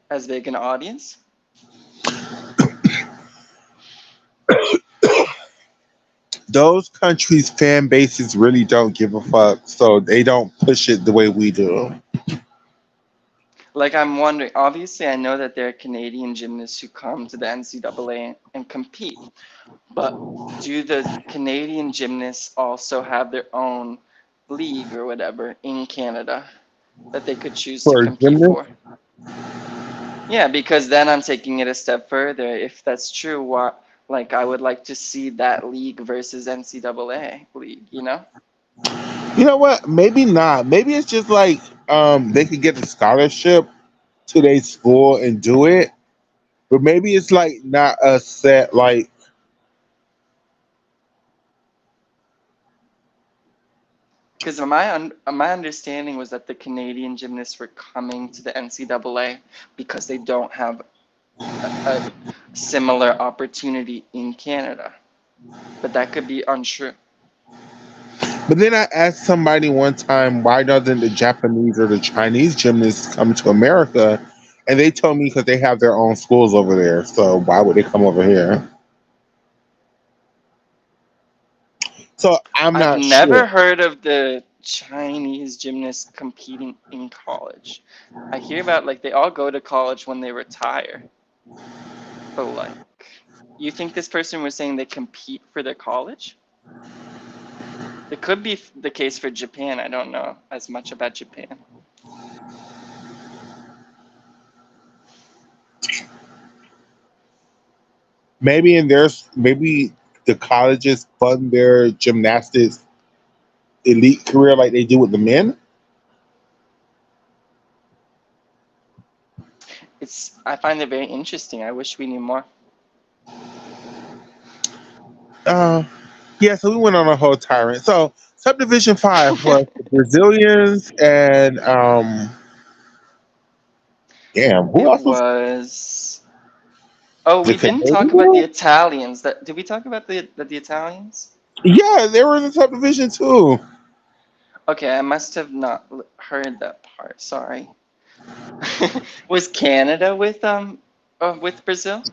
S2: As big an audience?
S1: those countries' fan bases really don't give a fuck, so they don't push it the way we do.
S2: Like I'm wondering, obviously I know that there are Canadian gymnasts who come to the NCAA and compete, but do the Canadian gymnasts also have their own league or whatever in Canada that they could choose to
S1: For
S2: compete
S1: gymnasts,
S2: for? Yeah, because then I'm taking it a step further. If that's true, what like I would like to see that league versus NCAA league?
S1: you know what? Maybe not. Maybe it's just like they could get a scholarship to their school and do it, but maybe it's like not a set like.
S2: Because my understanding was that the Canadian gymnasts were coming to the NCAA because they don't have a similar opportunity in Canada, but that could be untrue.
S1: But then I asked somebody one time, why doesn't the Japanese or the Chinese gymnasts come to America? And they told me because they have their own schools over there. So why would they come over here? So I'm
S2: I've
S1: not sure.
S2: never heard of the Chinese gymnasts competing in college. I hear about like they all go to college when they retire, but like, you think this person was saying they compete for their college? It could be the case for Japan. I don't know as much about Japan.
S1: Maybe the colleges fund their gymnastics elite career like they do with the men.
S2: I find it very interesting. I wish we knew more.
S1: Uh, yeah, so we went on a whole tyrant. So subdivision five was the Brazilians and damn, who
S2: It
S1: else was
S2: was. Oh,
S1: the
S2: we didn't talk about the
S1: Canadian?
S2: Italians. Did we talk about the Italians?
S1: Yeah, they were in the subdivision too.
S2: Okay, I must have not heard that part. Sorry. Was Canada with Brazil?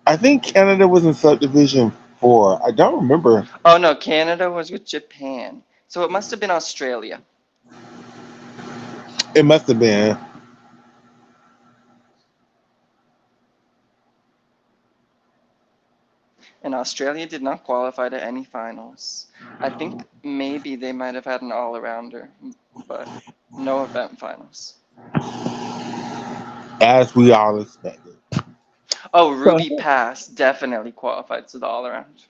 S1: I think Canada was in subdivision 4. I don't remember.
S2: Oh no, Canada was with Japan. So it must have been Australia.
S1: It must have been.
S2: And Australia did not qualify to any finals. I think maybe they might have had an all-arounder, but no event finals.
S1: As we all expected.
S2: Oh,
S1: So,
S2: Ruby Pass definitely qualified to the all-around.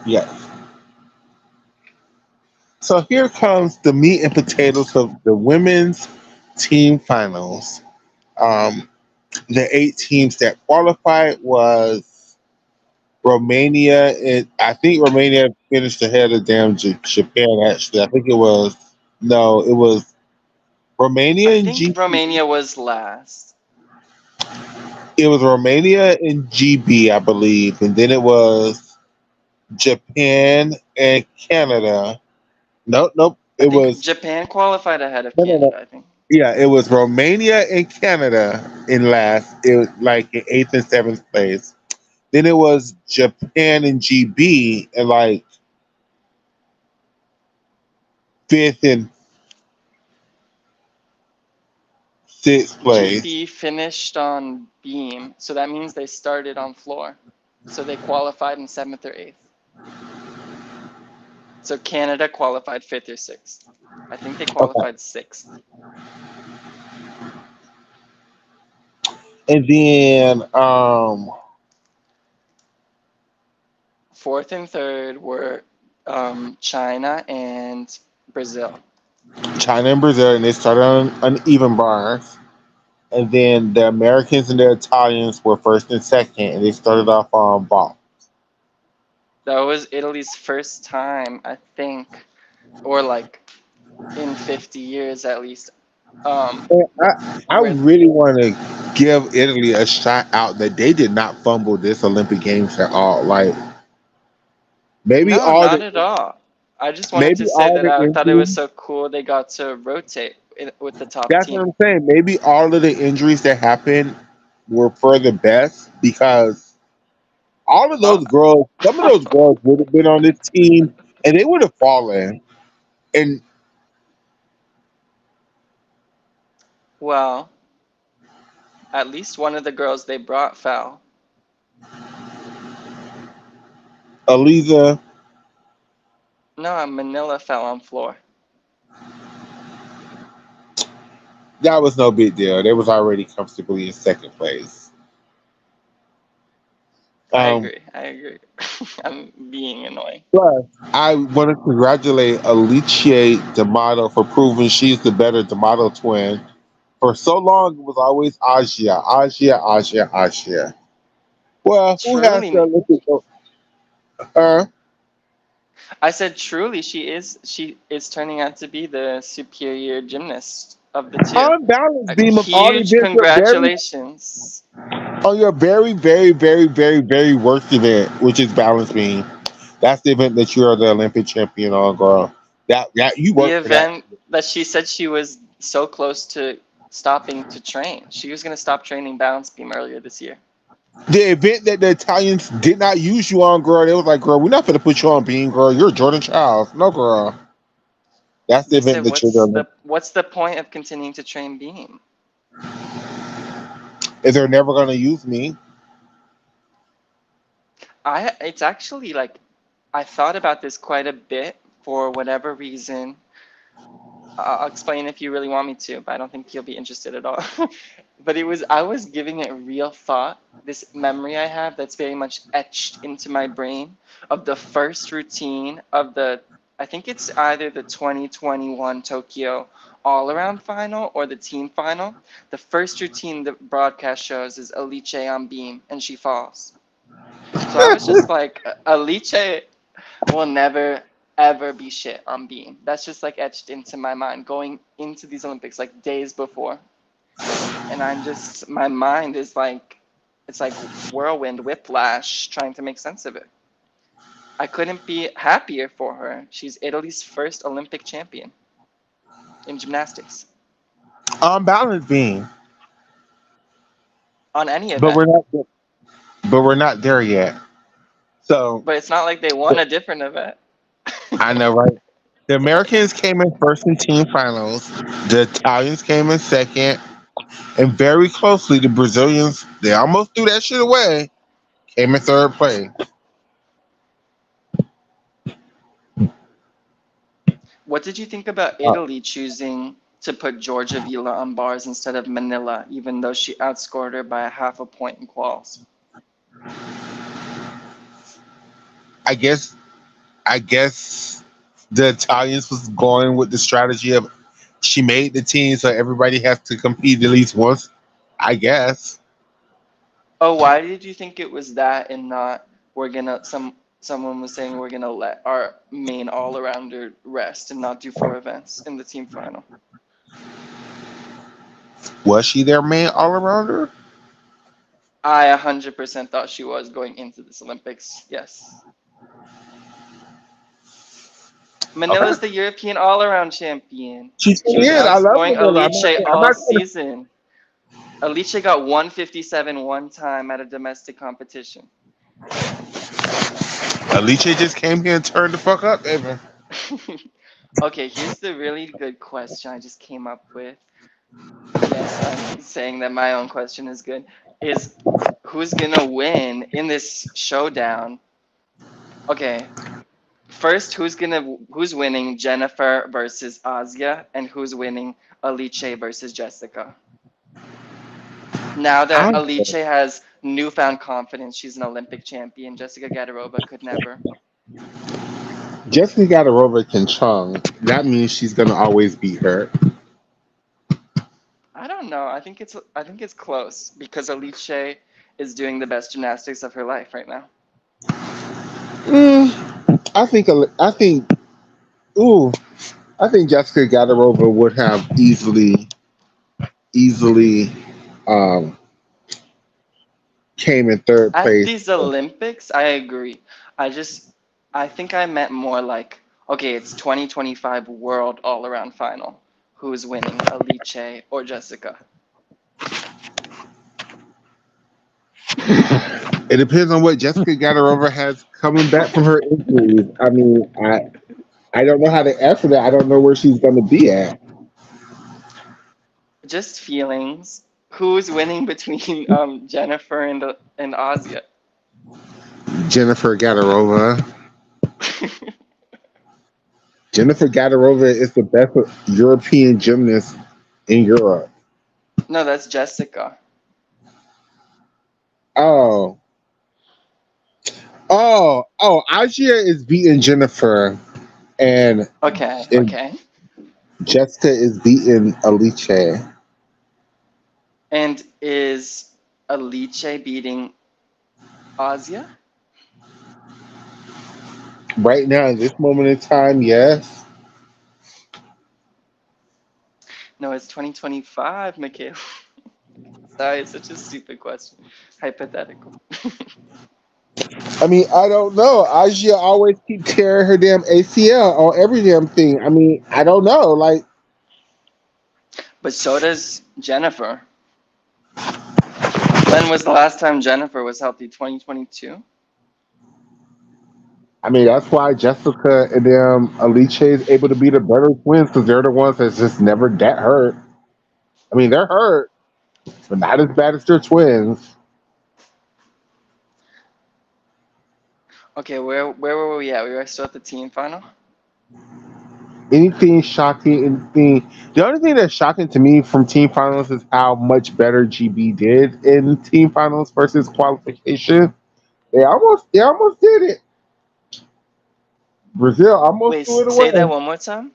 S1: yes. So here comes the meat and potatoes of the women's team finals. Um, the 8 teams that qualified was Romania, and I think Romania finished ahead of damn Japan. Actually, I think it was no, it was
S2: I
S1: Romania and
S2: think
S1: GB.
S2: Romania was last.
S1: It was Romania and GB, I believe, and then it was Japan and Canada. Nope, nope.
S2: I
S1: It
S2: think
S1: was
S2: Japan qualified ahead of
S1: no, no, no.
S2: Canada, I think.
S1: Yeah, it was Romania and Canada in last. It was like in eighth and seventh place. Then it was Japan and GB in like fifth and sixth place.
S2: GB finished on beam, so that means they started on floor. So they qualified in seventh or eighth. So Canada qualified fifth or sixth. I think they
S1: Okay.
S2: qualified sixth.
S1: And then
S2: Fourth and third were China and Brazil.
S1: China and Brazil, and they started on uneven bars. And then the Americans and the Italians were first and second, and they started off on ball.
S2: That was Italy's first time, I think, or like in 50 years at least. Um,
S1: And I
S2: where
S1: really want to give Italy a shout out that they did not fumble this Olympic Games at all. Like maybe
S2: no,
S1: all
S2: not
S1: the
S2: at all. I just wanted
S1: maybe
S2: to say
S1: all
S2: that
S1: the
S2: I thought it was
S1: injuries.
S2: so cool they got to rotate with the top
S1: That's what
S2: team.
S1: I'm saying. Maybe all of the injuries that happened were for the best because all of
S2: Oh,
S1: those girls, some of those girls would have been on this team and they would have fallen. And
S2: well, at least one of the girls they brought fell.
S1: Aliza,
S2: No, Manila fell on floor.
S1: that was no big deal. They was already comfortably in second place.
S2: I
S1: Um,
S2: agree. I agree. I'm being annoying.
S1: Plus, I want to congratulate Alicia D'Amato for proving she's the better D'Amato twin. For so long, it was always Asia, Asia, Asia, Asia. Well, who has the
S2: Truly,
S1: Olympic? Her
S2: I said truly she is turning out to be the superior gymnast of the two.
S1: unbalanced
S2: A
S1: beam of all
S2: huge
S1: events.
S2: congratulations.
S1: Your very, very, very, very, very worst event, which is balance beam. That's the event that you are the Olympic champion on, girl. That you
S2: The
S1: work for that.
S2: event that she said she was so close to stopping to train. She was going to stop training balance beam earlier this year.
S1: The event that the Italians did not use you on, girl. They was like, girl, we're not gonna put you on beam, girl. You're Jordan Childs. No, girl. That's the
S2: They
S1: event
S2: said
S1: that you're
S2: what's
S1: doing.
S2: the point of continuing to train beam?
S1: Is they're never gonna use me.
S2: I it's actually like I thought about this quite a bit for whatever reason. I'll explain if you really want me to, but I don't think you'll be interested at all. But I was giving it real thought, this memory I have that's very much etched into my brain of the first routine of I think it's either the 2021 Tokyo all around final or the team final. The first routine the broadcast shows is Alice on beam and she falls. So I was just like, Alice will never ever be shit on beam. That's just like etched into my mind going into these Olympics like days before. And I'm just my mind is like It's like whirlwind, whiplash, trying to make sense of it. I couldn't be happier for her. She's Italy's first Olympic champion in gymnastics
S1: On balance beam,
S2: on any
S1: but
S2: event.
S1: we're not there yet. So
S2: But it's not like they won a different event.
S1: I know, right? The Americans came in first in team finals. The Italians came in second, and very closely, the Brazilians, they almost threw that shit away, came in third place.
S2: What did you think about
S1: Uh,
S2: Italy choosing to put Georgia Vila on bars instead of Manila, even though she outscored her by a half a point in quals?
S1: I guess I guess the Italians was going with the strategy of she made the team, so everybody has to compete at least once. I guess.
S2: Oh, why did you think it was that and not we're gonna someone was saying we're gonna let our main all arounder rest and not do four events in the team final?
S1: Was she their main all arounder?
S2: I 100% thought she was going into this Olympics. Yes.
S1: Okay.
S2: Manila's the European all around champion.
S1: She
S2: She was
S1: did. I love
S2: outscoring
S1: Manila.
S2: Alice
S1: I'm
S2: all
S1: not gonna
S2: season. Alice got 157 one time at a domestic competition.
S1: Alicia just came here and turned the fuck up, Evan.
S2: Okay, here's the really good question I just came up with. Yes, I'm saying that my own question is good. Is who's gonna win in this showdown? Okay, first, who's winning Jennifer versus Asia, and who's winning Alice versus Jessica? Now that
S1: I
S2: Alice has newfound confidence, she's an Olympic champion. Jessica Gadarova could never.
S1: Jessica got a Robert and Chung. That means she's gonna always beat her.
S2: I don't know. I think it's close because Alice is doing the best gymnastics of her life right now.
S1: I think. Ooh, I think Jessica Gadarova would have easily um, came in third
S2: At
S1: place.
S2: these Olympics, I agree. I think I meant more like, okay, it's 2025 World All Around Final. Who's winning, Alice or Jessica?
S1: It depends on what Jessica Gadarova has coming back from her injuries. I mean, I don't know how to answer that. I don't know where she's going to be at.
S2: Just feelings. Who's winning between Jennifer and Asia?
S1: Jennifer Gadarova. Jennifer Gadarova is the best European gymnast in Europe.
S2: No, that's Jessica.
S1: Oh, Asia is beating Jennifer, and,
S2: Okay,
S1: and
S2: okay.
S1: Jessica is beating Alice.
S2: And is Alice beating Asia?
S1: Right now, in this moment in time, yes.
S2: No, it's 2025, Makayla. Sorry, it's such a stupid question. Hypothetical.
S1: I mean, I don't know. Asia always keep tearing her damn ACL on every damn thing. I mean, I don't know. Like,
S2: But so does Jennifer. When was the last time Jennifer was healthy? 2022?
S1: I mean, that's why Jessica and Alice is able to be the better twins because they're the ones that's just never that hurt. I mean, they're hurt, but not as bad as their twins.
S2: Okay, where were we at? We were still at the team final?
S1: Anything shocking? Anything? The only thing that's shocking to me from team finals is how much better GB did in team finals versus qualification. They almost did it. Brazil almost
S2: Wait,
S1: threw it
S2: say that
S1: away.
S2: one more time?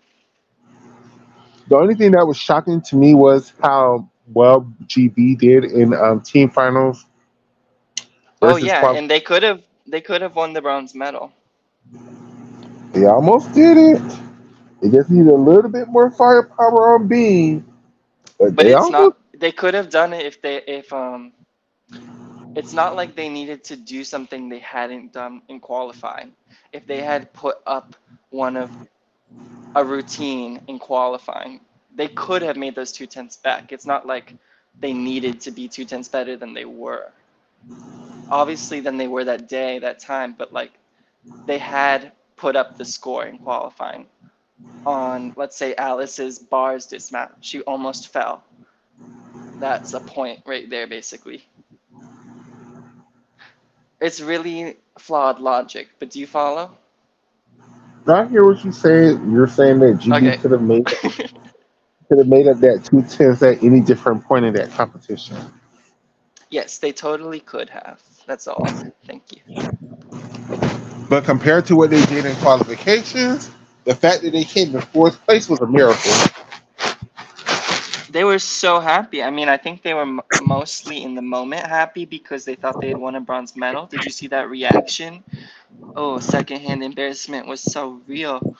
S1: The only thing that was shocking to me was how well GB did in team finals
S2: Oh
S1: versus
S2: yeah,
S1: qualification.
S2: and they could have won the bronze medal.
S1: They almost did it. They just need a little bit more firepower on beam, but
S2: But
S1: they
S2: it's
S1: almost.
S2: not they could have done it if It's not like they needed to do something they hadn't done in qualifying. If they had put up one of a routine in qualifying, they could have made those 2/10 back. It's not like they needed to be 2/10 better than they were. Obviously, than they were that day, that time, but like they had put up the score in qualifying on, let's say, Alice's bars dismount. She almost fell. That's a point right there, basically. It's really flawed logic, but do you follow?
S1: Now I hear what you saying. You're saying that GB
S2: Okay.
S1: could have made up that 2/10 at any different point in that competition.
S2: Yes, they totally could have. That's all. Thank you.
S1: But compared to what they did in qualifications, the fact that they came in fourth place was a miracle.
S2: They were so happy. I mean, I think they were mostly in the moment happy because they thought they had won a bronze medal. Did you see that reaction? Oh, secondhand embarrassment was so real.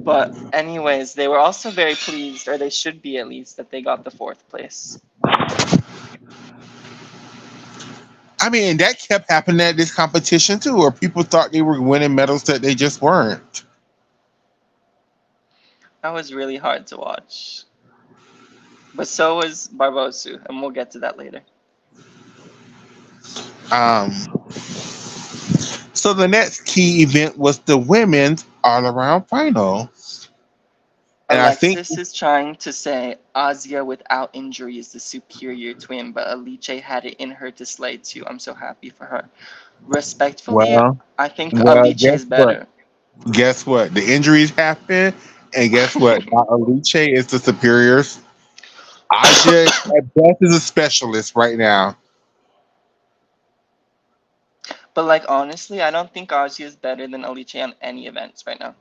S2: But, anyways, they were also very pleased, or they should be at least, that they got the fourth place.
S1: I mean, that kept happening at this competition too, where people thought they were winning medals that they just weren't.
S2: That was really hard to watch. But so was Barbosu, and we'll get to that later.
S1: Um, so the next key event was the women's all-around final, and I think,
S2: Alexis is trying to say Asia without injury is the superior twin, but Alice had it in her to slay too. I'm so happy for her. Respectfully,
S1: well,
S2: I think
S1: well,
S2: Alice
S1: guess
S2: is
S1: what?
S2: better.
S1: Guess what? The injuries happen, and guess what? Now Alice is the superiors. Aja at best is a specialist right now.
S2: But like honestly, I don't think Asia is better than Alice on any events right now.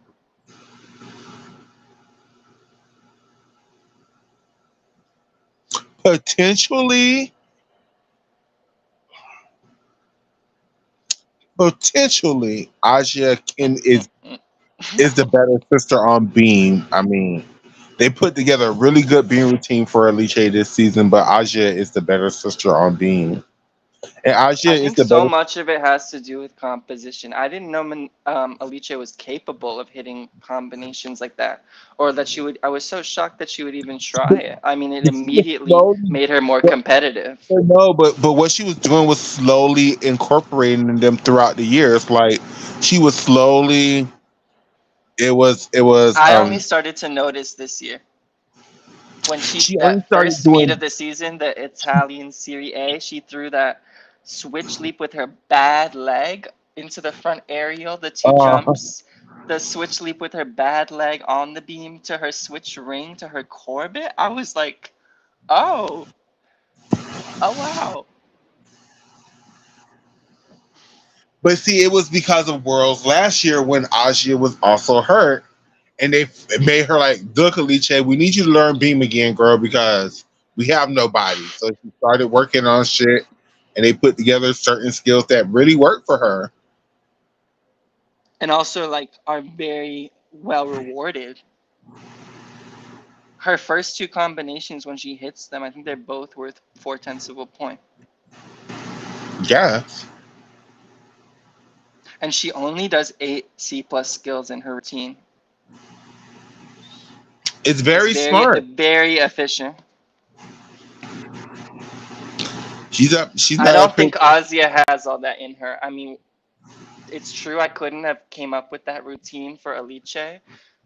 S1: Potentially, potentially, Aja can is the better sister on beam. I mean, they put together a really good beam routine for Alice this season, but Aja is the better sister on beam. And Aja
S2: I
S1: is
S2: think
S1: the
S2: so
S1: better.
S2: much of it has to do with composition. I didn't know Alice was capable of hitting combinations like that, or that she would. I was so shocked that she would even try it. I mean, it
S1: She was
S2: immediately
S1: slowly,
S2: made her more
S1: but,
S2: competitive.
S1: no, but what she was doing was slowly incorporating them throughout the years. Like she was slowly. It was.
S2: I only started to notice this year when she
S1: She only
S2: that
S1: started
S2: first meet of
S1: doing.
S2: the season, the Italian Serie A, she threw that switch leap with her bad leg into the front aerial, the two
S1: Uh,
S2: jumps, the switch leap with her bad leg on the beam to her switch ring to her Corbett. I was like, oh, oh wow.
S1: but see, it was because of Worlds last year when Aja was also hurt, and they made her like, look, Alice, we need you to learn beam again, girl, because we have nobody. So she started working on shit, and they put together certain skills that really worked for her.
S2: And also like are very well rewarded. Her first two combinations when she hits them, I think they're both worth 4/10 of a point.
S1: Yes,
S2: And she only does 8 C plus skills in her routine.
S1: it's
S2: It's
S1: very
S2: very,
S1: smart.
S2: very efficient.
S1: She's up. She's
S2: I
S1: not
S2: don't
S1: up here.
S2: think Asia has all that in her. I mean, it's true I couldn't have came up with that routine for Alice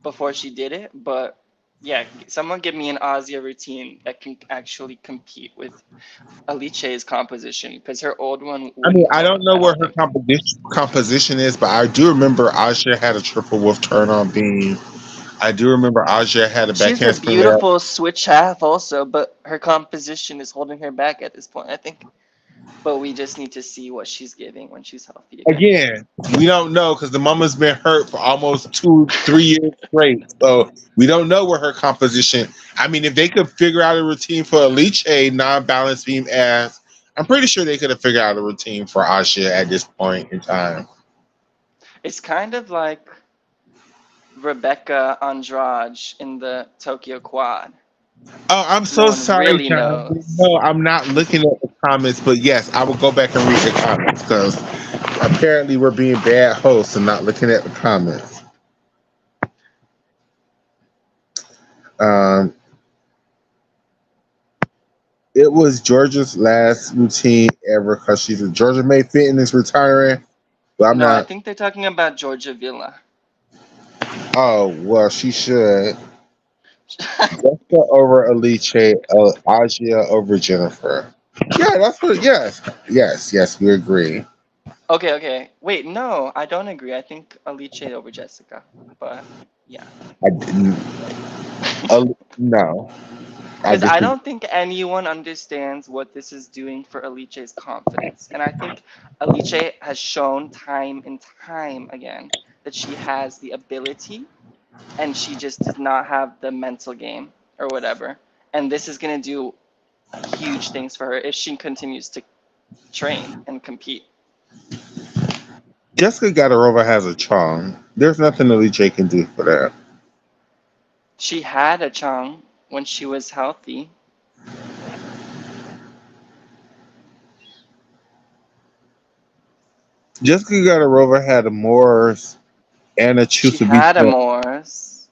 S2: before she did it, but yeah, someone give me an Asia routine that can actually compete with Alice's composition because her old one
S1: I mean,
S2: wouldn't
S1: I
S2: hold
S1: don't
S2: up,
S1: know
S2: I
S1: where
S2: don't
S1: her
S2: think.
S1: composition is, but I do remember Aja had a triple wolf turn on beam. I do remember Aja had a
S2: She has
S1: backhand
S2: a
S1: spring layup.
S2: beautiful switch half also, but her composition is holding her back at this point, I think. But we just need to see what she's giving when she's healthy again.
S1: Again, we don't know because the mama's been hurt for almost 2, 3 years straight. So we don't know where her composition. I mean, if they could figure out a routine for a Liche non-balanced beam ass, I'm pretty sure they could have figured out a routine for Asha at this point in time.
S2: It's kind of like Rebecca Andrade in the Tokyo Quad.
S1: Oh, I'm
S2: No
S1: so
S2: one
S1: sorry,
S2: really
S1: John.
S2: knows.
S1: No, I'm not looking at the comments, but yes, I will go back and read the comments because apparently we're being bad hosts and not looking at the comments. Um, it was Georgia's last routine ever because she's a Georgia May Fitness retiring. But I'm
S2: No, I
S1: not.
S2: think they're talking about Georgia Villa.
S1: Oh well, she should. Jessica over Alice, Asia over Jennifer. Yeah, that's what. Yes, yes, yes. We agree.
S2: Okay, okay. Wait, no, I don't agree. I think Alice over Jessica. But yeah.
S1: I didn't. No, I
S2: Because I
S1: disagree.
S2: don't think anyone understands what this is doing for Alice's confidence. And I think Alice has shown time and time again that she has the ability and she just does not have the mental game or whatever. And this is going to do huge things for her if she continues to train and compete.
S1: Jessica Gadarova has a charm. There's nothing Alice can do for that.
S2: She had a Chong when she was healthy.
S1: Jessica Gadarova had a Morris and a
S2: She had a
S1: Chusabisa.
S2: Morse.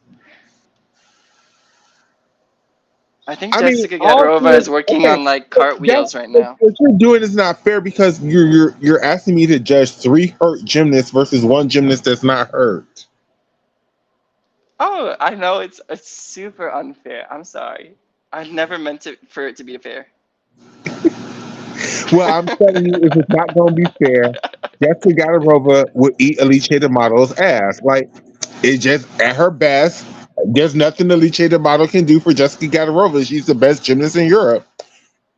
S2: I think
S1: I mean,
S2: Jessica
S1: all
S2: Gadarova is
S1: things,
S2: working
S1: okay.
S2: on like
S1: But that's
S2: cartwheels right now.
S1: what you're doing is not fair because you're asking me to judge three hurt gymnasts versus one gymnast that's not hurt.
S2: Oh, I know it's super unfair. I'm sorry. I never meant it for it to be fair.
S1: Well, I'm telling you, if it's not going to be fair, Jessica Gadarova would eat Alice the model's ass. Like, it just, at her best, there's nothing Alice the model can do for Jessica Gadarova. She's the best gymnast in Europe.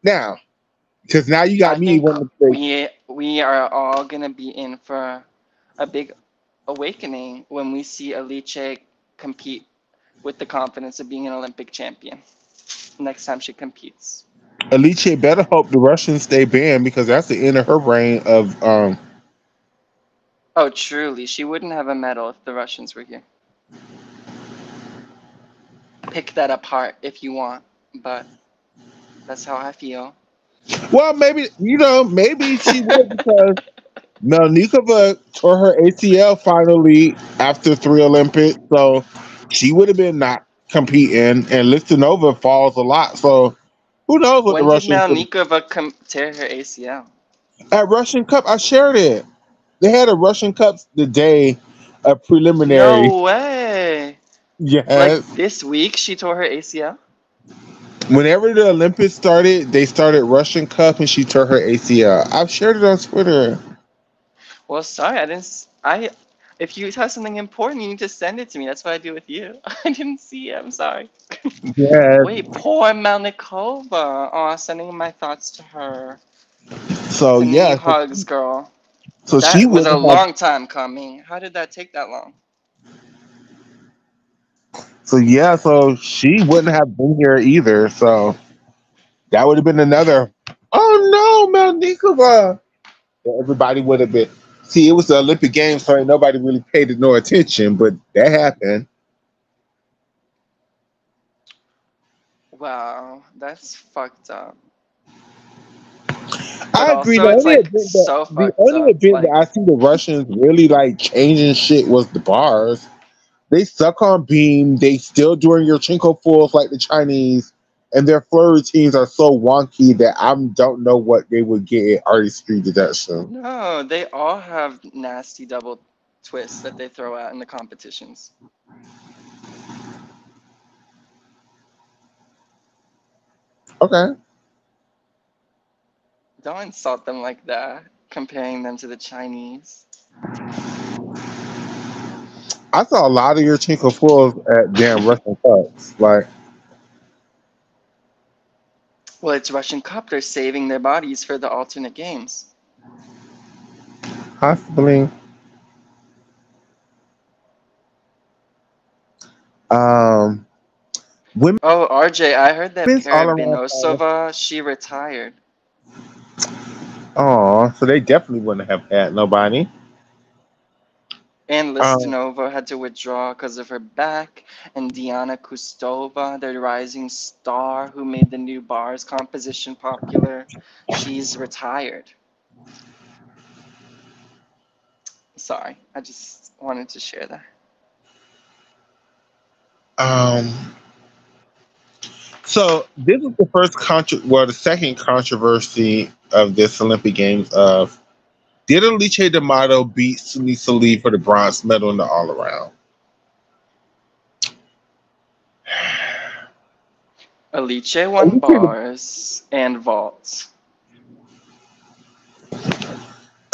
S1: Now, because now you
S2: I
S1: got me
S2: think
S1: wanting to say,
S2: we are all gonna be in for a big awakening when we see Alice compete with the confidence of being an Olympic champion next time she competes.
S1: Alice better hope the Russians stay banned because that's the end of her reign of
S2: Oh, truly, she wouldn't have a medal if the Russians were here. Pick that apart if you want, but that's how I feel.
S1: well, maybe maybe she would because Melnikova tore her ACL finally after three Olympics, so she would have been not competing, and Listinova falls a lot. So who knows what the
S2: When did
S1: Russians would
S2: Melnikova tear her ACL?
S1: at Russian Cup? I shared it. They had a Russian Cup the day of preliminary.
S2: No way! Like
S1: Yes.
S2: this week she tore her ACL?
S1: Whenever the Olympics started, they started Russian Cup and she tore her ACL. I've shared it on Twitter.
S2: Well, sorry, I didn't. I. If you have something important, you need to send it to me. That's what I do with you. I didn't see it. I'm sorry. Wait,
S1: Yes.
S2: poor Melnikova. Oh, sending my thoughts to her.
S1: So
S2: Sending you
S1: yeah,
S2: hugs, girl.
S1: so she
S2: That was a
S1: wouldn't have.
S2: long time coming. How did that take that long?
S1: So yeah, so she wouldn't have been here either. So that would have been another. Oh no, Melnikova! Everybody would have been. See, it was the Olympic Games, so ain't nobody really paid it no attention. But that happened.
S2: Wow, that's fucked up. But
S1: I agree.
S2: also,
S1: The
S2: it's
S1: only
S2: like
S1: event that
S2: so
S1: the
S2: fucked
S1: only
S2: up.
S1: event that
S2: Like,
S1: I see the Russians really like changing shit was the bars. They suck on beam. They still doing your Chinko pulls like the Chinese, and their floor routines are so wonky that I don't know what they would get at artistry deduction.
S2: no, they all have nasty double twists that they throw out in the competitions.
S1: Okay,
S2: Don't insult them like that, comparing them to the Chinese.
S1: I saw a lot of your Chinko pulls at damn Russian cups, like
S2: Well, it's Russian Cup. They're saving their bodies for the alternate games.
S1: possibly. Um, Women's
S2: Oh, RJ, I heard that
S1: all around.
S2: Parabinosova, she retired.
S1: Oh, so they definitely wouldn't have had nobody.
S2: And
S1: Um,
S2: Listinova had to withdraw because of her back, and Diana Kustova, the rising star who made the new bars composition popular, she's retired. Sorry, I just wanted to share that.
S1: um, so this is the the second controversy of this Olympic Games of did Alice D'Amato beat Suni Salih for the bronze medal in the all around?
S2: Alice won bars and vaults.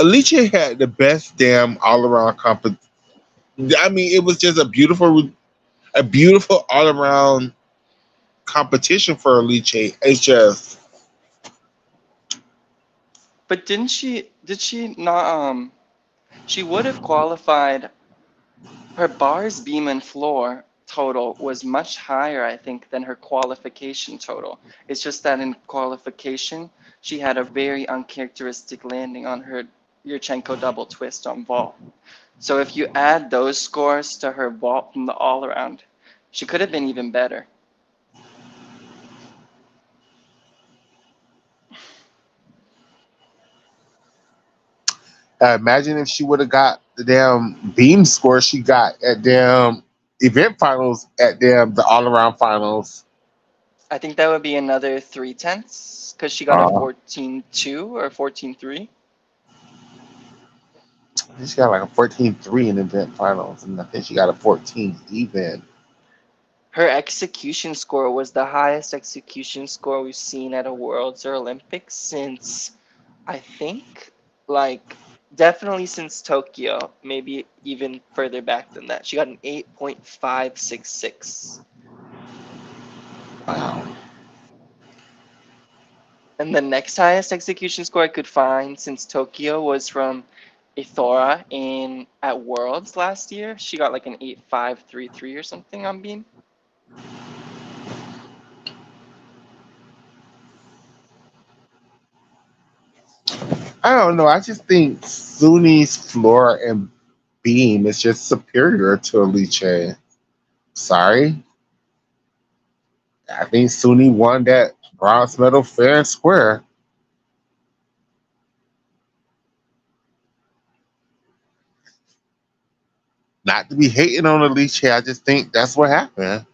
S1: Alice had the best damn all around I mean, it was just a beautiful all around competition for Alice. It's just
S2: But did she not, she would have qualified. Her bars, beam, and floor total was much higher, I think, than her qualification total. It's just that in qualification, she had a very uncharacteristic landing on her Yurchenko double twist on vault. So if you add those scores to her vault from the all around, she could have been even better.
S1: imagine if she would have got the damn beam score she got at damn event finals at damn the all around finals.
S2: I think that would be another 3/10 because she got a
S1: Uh,
S2: 14.2 or 14.3.
S1: she got like a 14-3 in event finals, and I think she got a 14 even.
S2: Her execution score was the highest execution score we've seen at a Worlds or Olympics since, I think, like, definitely since Tokyo, maybe even further back than that. She got an 8.566.
S1: Wow.
S2: And the next highest execution score I could find since Tokyo was from Ithora in at Worlds last year. She got like an 8.533 or something on beam.
S1: I don't know. I just think Suni's floor and beam is just superior to Alice. Sorry. I think Suni won that bronze medal fair and square. Not to be hating on Alice, I just think that's what happened.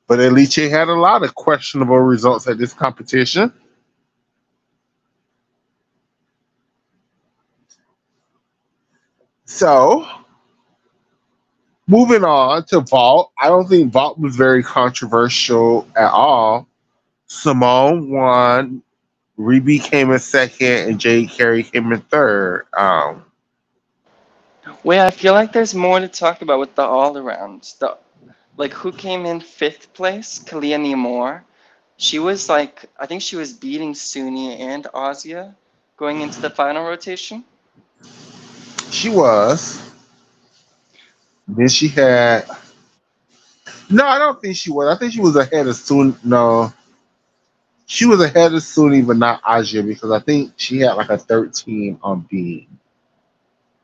S1: But Alice had a lot of questionable results at this competition. So, moving on to vault. I don't think vault was very controversial at all. Simone won, Reby came in second, and Jade Carey came in third.
S2: Wait, I feel like there's more to talk about with the all around. The like who came in fifth place? Kalia Moore. She was like I think she was beating Suni and Azia going into the final rotation.
S1: She was. Then she had. No, I don't think she was. I think she was ahead of Sun. No, she was ahead of Sunni, but not Aja because I think she had like a 13 on B,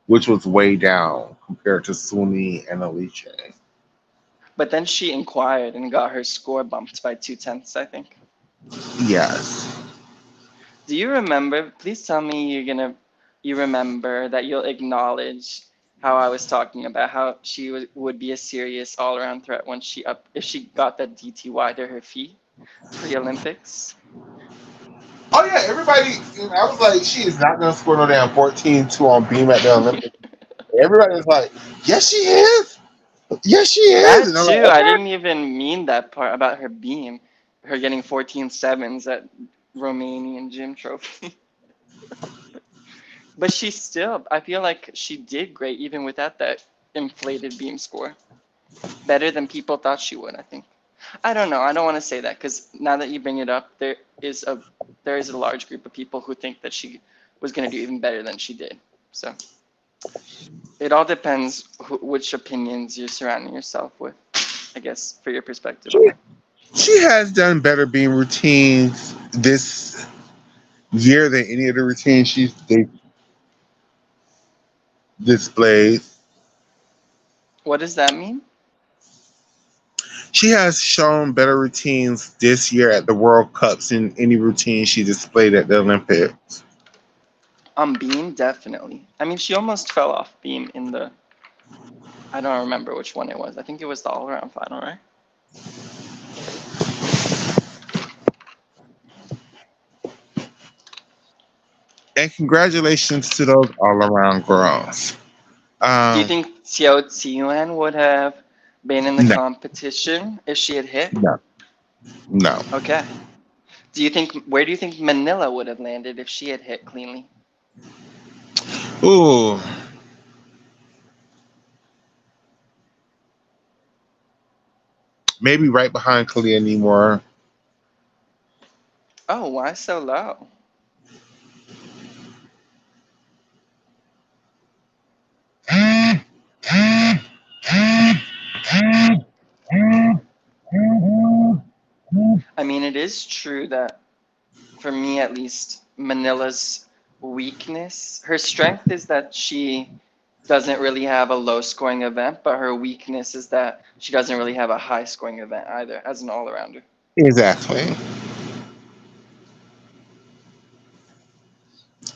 S1: which was way down compared to Sunni and Alice.
S2: But then she inquired and got her score bumped by 2/10, I think.
S1: Yes.
S2: Do you remember? Please tell me you remember that you'll acknowledge how I was talking about how she would be a serious all-around threat when she up if she got that DTY to her feet pre-Olympics.
S1: Oh yeah, everybody. I was like, she is not going to score no damn 14-2 on beam at the Olympics. Everybody was like, yes, she is. Yes, she is.
S2: That
S1: And I'm
S2: too,
S1: like,
S2: I
S1: okay.
S2: didn't even mean that part about her beam, her getting 14.7s at Romanian gym trophy. But she still, I feel like she did great even without that inflated beam score. Better than people thought she would, I think. I don't know. I don't want to say that because now that you bring it up, is a there is a large group of people who think that she was going to do even better than she did. So it all depends which opinions you're surrounding yourself with, I guess, for your perspective on
S1: She,
S2: that.
S1: she has done better beam routines this year than any of the routines she's they displays.
S2: What does that mean?
S1: She has shown better routines this year at the World Cups than any routine she displayed at the Olympics.
S2: On beam, definitely. I mean, she almost fell off beam in the. I don't remember which one it was. I think it was the all-around final, right?
S1: And congratulations to those all around girls.
S2: Do you
S1: Um,
S2: think Xiao Qiuan would have been in the
S1: no,
S2: competition if she had hit?
S1: no, no.
S2: Okay. Do you think where do you think Manila would have landed if she had hit cleanly?
S1: Ooh, maybe right behind Kalia Nemore.
S2: Oh, why so low? I mean, it is true that for me at least, Manila's weakness, her strength is that she doesn't really have a low scoring event, but her weakness is that she doesn't really have a high scoring event either as an all arounder.
S1: Exactly.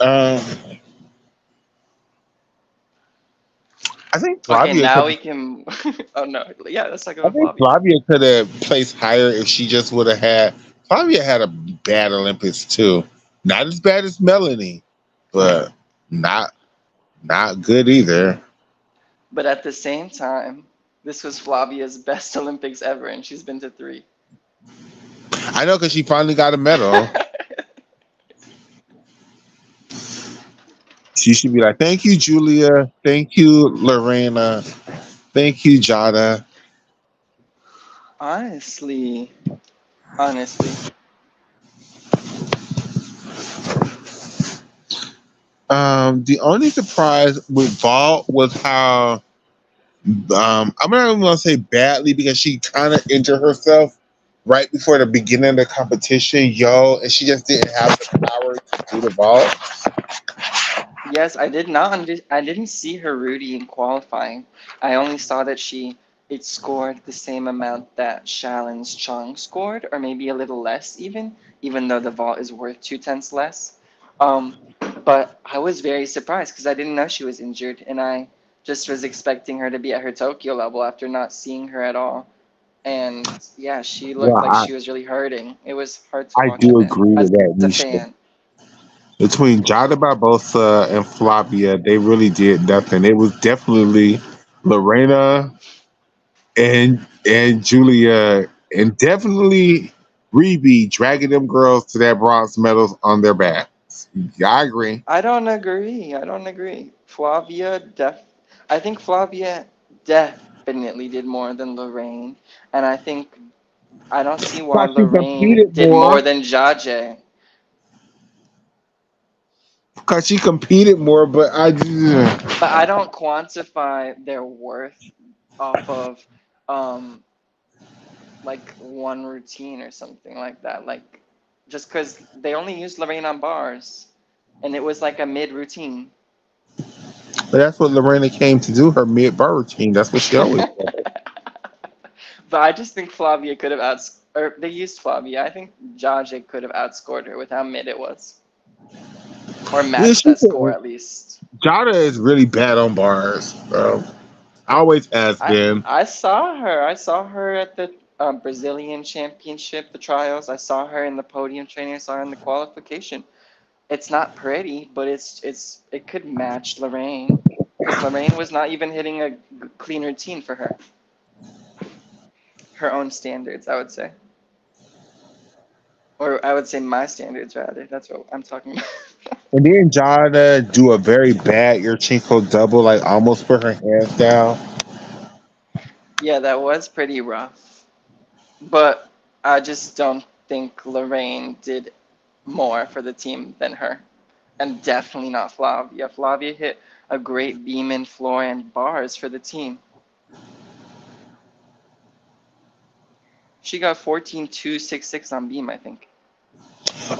S1: Um, I think
S2: Okay,
S1: Flavia
S2: now
S1: could.
S2: we can. Oh no, yeah, let's talk
S1: I
S2: about
S1: think
S2: Flavia.
S1: Flavia could have placed higher if she just would have had. Flavia had a bad Olympics too. Not as bad as Melanie, but not not good either.
S2: But at the same time, this was Flavia's best Olympics ever, and she's been to three.
S1: I know because she finally got a medal. She should be like, "Thank you, Julia. Thank you, Lorena. Thank you, Jada."
S2: honestly, honestly,
S1: The only surprise with Vault was how I'm not even gonna say badly because she kind of injured herself right before the beginning of the competition, and she just didn't have the power to do the vault.
S2: yes, I did not. I didn't see her Rudy in qualifying. I only saw that it scored the same amount that Shallon's Chung scored, or maybe a little less even, even though the vault is worth 2/10 less. Um, but I was very surprised because I didn't know she was injured, and I just was expecting her to be at her Tokyo level after not seeing her at all. And yeah, she
S1: Yeah,
S2: looked like she was really hurting. It was hard to
S1: I
S2: watch a
S1: do
S2: bit
S1: agree
S2: as
S1: with that,
S2: a
S1: Nisha.
S2: fan.
S1: Between Jada Barbosa and Flavia, they really did nothing. It was definitely Lorena and Julia and definitely Reby dragging them girls to that bronze medals on their backs. Yeah, I agree.
S2: I don't agree. I don't agree. I think Flavia definitely did more than Lorraine, and I don't see why
S1: But she
S2: Lorraine
S1: competed
S2: did more
S1: more.
S2: than Jaje.
S1: Because she competed more, but I just.
S2: But I don't quantify their worth off of um like one routine or something like that. Like just because they only used Lorraine on bars, and it was like a mid routine.
S1: But that's what Lorena came to do, her mid-bar routine. That's what she always does.
S2: But I just think Flavia could have or they used Flavia. I think Jajic could have outscored her with how mid it was, or
S1: Yeah,
S2: matched that score at least.
S1: Jada is really bad on bars, bro. Always has been.
S2: I saw her at the Brazilian Championship, the trials. I saw her in the podium training. I saw her in the qualification. It's not pretty, but it could match Lorraine, because Lorraine was not even hitting a clean routine for her own standards, I would say. Or I would say my standards rather. That's what I'm talking about.
S1: And then Jada do a very bad Yurchenko double, like almost put her hands down.
S2: Yeah, that was pretty rough. But I just don't think Lorraine did more for the team than her. And definitely not Flavia. Flavia hit a great beam in floor and bars for the team. She got 14.266 on beam, I think.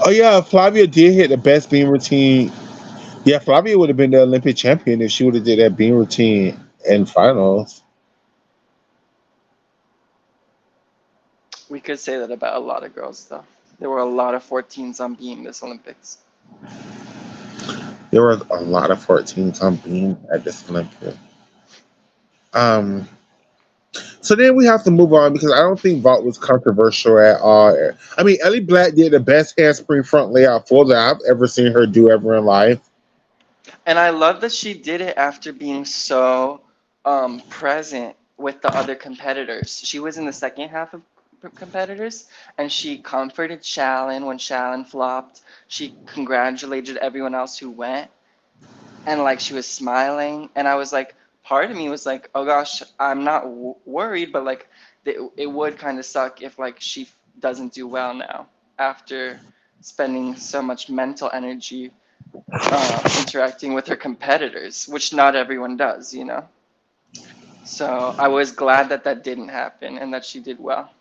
S1: Oh yeah, Flavia did hit the best beam routine Yeah, Flavia would have been the Olympic champion if she would have did that beam routine in finals.
S2: We could say that about a lot of girls, though. There were a lot of 14s on beam this Olympics.
S1: There were a lot of 14s on beam at this Olympic. Um, so then we have to move on because I don't think vault was controversial at all. I mean, Ellie Black did the best handspring front layout full that I've ever seen her do ever in life.
S2: And I love that she did it after being so present with the other competitors. She was in the second half of competitors, and she comforted Shallon when Shallon flopped. She congratulated everyone else who went, and like she was smiling. And I was like, part of me was like, oh gosh, I'm not worried, but like it would kind of suck if like she doesn't do well now after spending so much mental energy interacting with her competitors, which not everyone does, you know. So I was glad that that didn't happen and that she did well.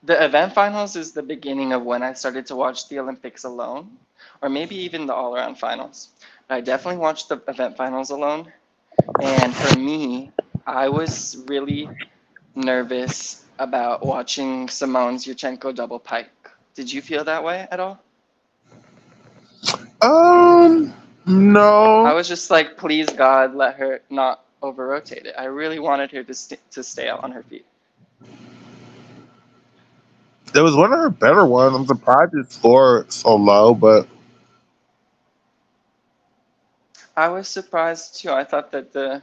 S2: The event finals is the beginning of when I started to watch the Olympics alone, or maybe even the all around finals. But I definitely watched the event finals alone. And for me, I was really nervous about watching Simone's Yurchenko double pike. Did you feel that way at all?
S1: Um,
S2: I
S1: no.
S2: was just like, please God, let her not over rotate it. I really wanted her to stay out on her feet.
S1: It was one of her better ones. I'm surprised it scored so low, but
S2: I was surprised too. I thought that the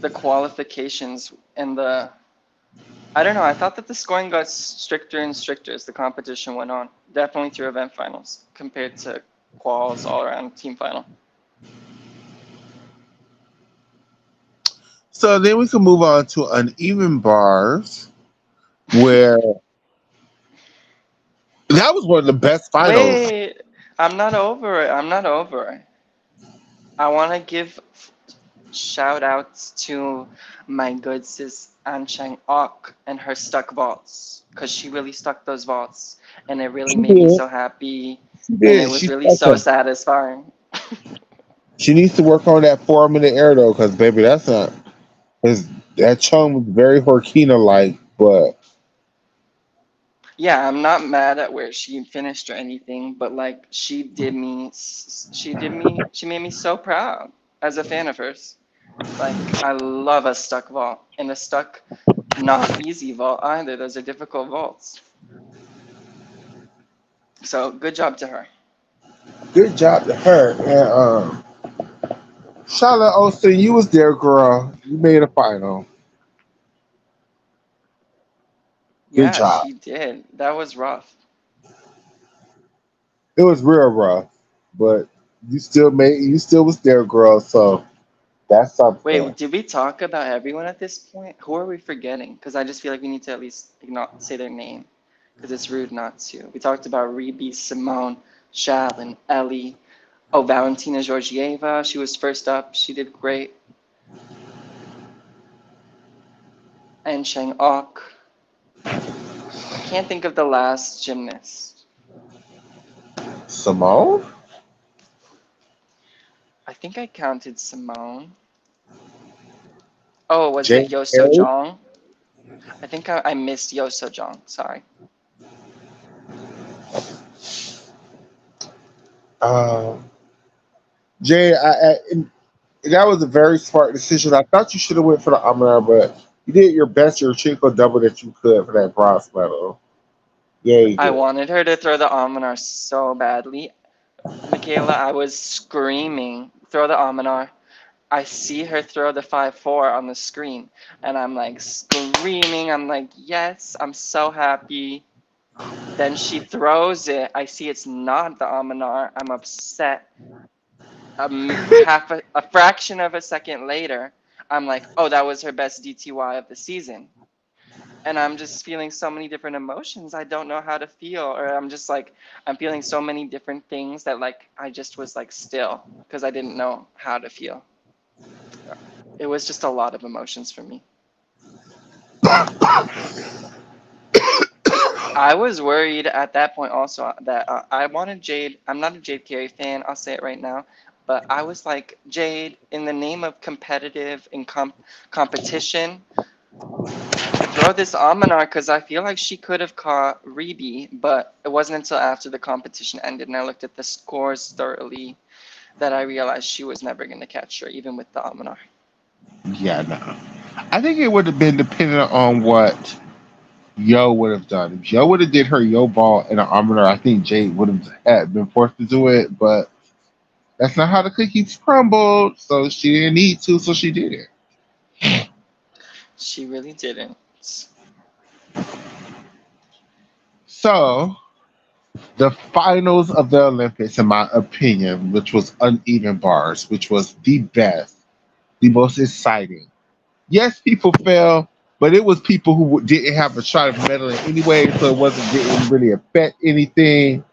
S2: qualifications and the I don't know. I thought that the scoring got stricter and stricter as the competition went on. Definitely through event finals compared to quals all around team final.
S1: so then we can move on to uneven bars, where that was one of the best finals.
S2: Wait, I'm not over it. I'm not over it. I want to give shout outs to my good sis An Chang Ok and her stuck vaults because she really stuck those vaults and it really
S1: She
S2: made me
S1: did.
S2: so happy
S1: She
S2: and it
S1: did.
S2: was
S1: She
S2: really
S1: stuck
S2: so
S1: them.
S2: satisfying.
S1: She needs to work on that 4 minute air though, because baby, that's not. Cause that chung was very Horkina like, but
S2: Yeah, I'm not mad at where she finished or anything, but like she made me so proud as a fan of hers. Like I love a stuck vault and a stuck not easy vault either. Those are difficult vaults. So good job to her.
S1: good job to her. And Charlotte Olsen, you was there, girl. You made a final. Good
S2: Yeah,
S1: job.
S2: she did. That was rough.
S1: It was real rough, but you still was there, girl. So that's something.
S2: Wait, did we talk about everyone at this point? Who are we forgetting? Because I just feel like we need to at least not say their name, because it's rude not to. We talked about Rebe, Simone, Shalyn, Ellie. Oh, Valentina Georgieva. She was first up. She did great. And Chang Ok. I can't think of the last gymnast.
S1: Simone,
S2: I think I counted Simone. Oh, was it
S1: Jane
S2: Yo So
S1: Harris,
S2: Jong? I think I missed Yo So Jong. Sorry.
S1: um, Jay. That was a very smart decision. I thought you should have went for the Amar, but you did your best, your Chinko double that you could for that bronze medal. Yeah, you
S2: I
S1: did.
S2: wanted her to throw the Almanar so badly. Makayla, I was screaming, throw the Almanar. I see her throw the 5-4 on the screen, and I'm like screaming. I'm like, yes, I'm so happy. Then she throws it. I see it's not the Almanar. I'm upset. A fraction of a second later, I'm like, oh, that was her best DTY of the season. And I'm just feeling so many different emotions. I don't know how to feel, or I'm just like, I'm feeling so many different things that like I just was like still because I didn't know how to feel. It was just a lot of emotions for me. I was worried at that point also that I wanted Jade. I'm not a Jade Carey fan. I'll say it right now. But I was like, Jade, in the name of competitive and competition, throw this Amanar because I feel like she could have caught Reeby, but it wasn't until after the competition ended and I looked at the scores thoroughly that I realized she was never going to catch her, even with the Amanar.
S1: Yeah, no. I think it would have been dependent on what Yo would have done. If Yo would have did her Yo ball in an armor, I think Jade would have had been forced to do it, but that's not how the cookies crumbled. So she didn't need to, so she did it.
S2: She really didn't.
S1: So the finals of the Olympics, in my opinion, which was uneven bars, which was the best, the most exciting. Yes, people fell, but it was people who didn't have a shot of medaling anyway, so it wasn't didn't really affect anything.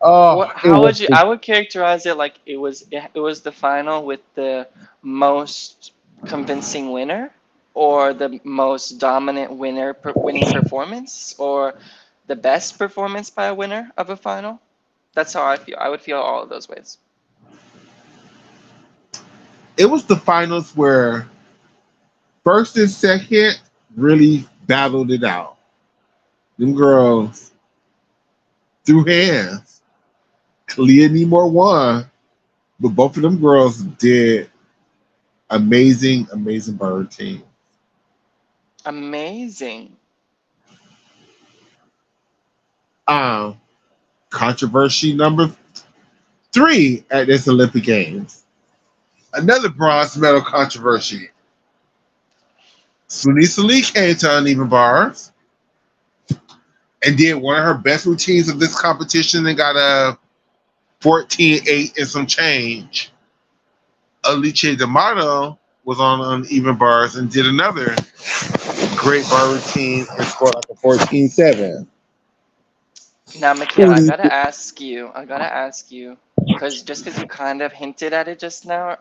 S1: Oh,
S2: What?
S1: it
S2: How
S1: was
S2: would you? I would characterize it like it was the final with the most convincing winner, or the most dominant winning performance, or the best performance by a winner of a final. That's how I feel. I would feel all of those ways.
S1: it was the finals where first and second really battled it out. Them girls threw hands. Kalia Nemore won, but both of them girls did amazing, amazing bar routine.
S2: Amazing.
S1: Um, Controversy number three at this Olympic Games. Another bronze medal controversy. Sunisa Lee came to uneven bars and did one of her best routines of this competition and got a 14.8 and some change. Alice D'Amato was on uneven bars and did another great bar routine and scored like a 14.7.
S2: Now, Makayla, I gotta ask you, because just because you kind of hinted at it just now,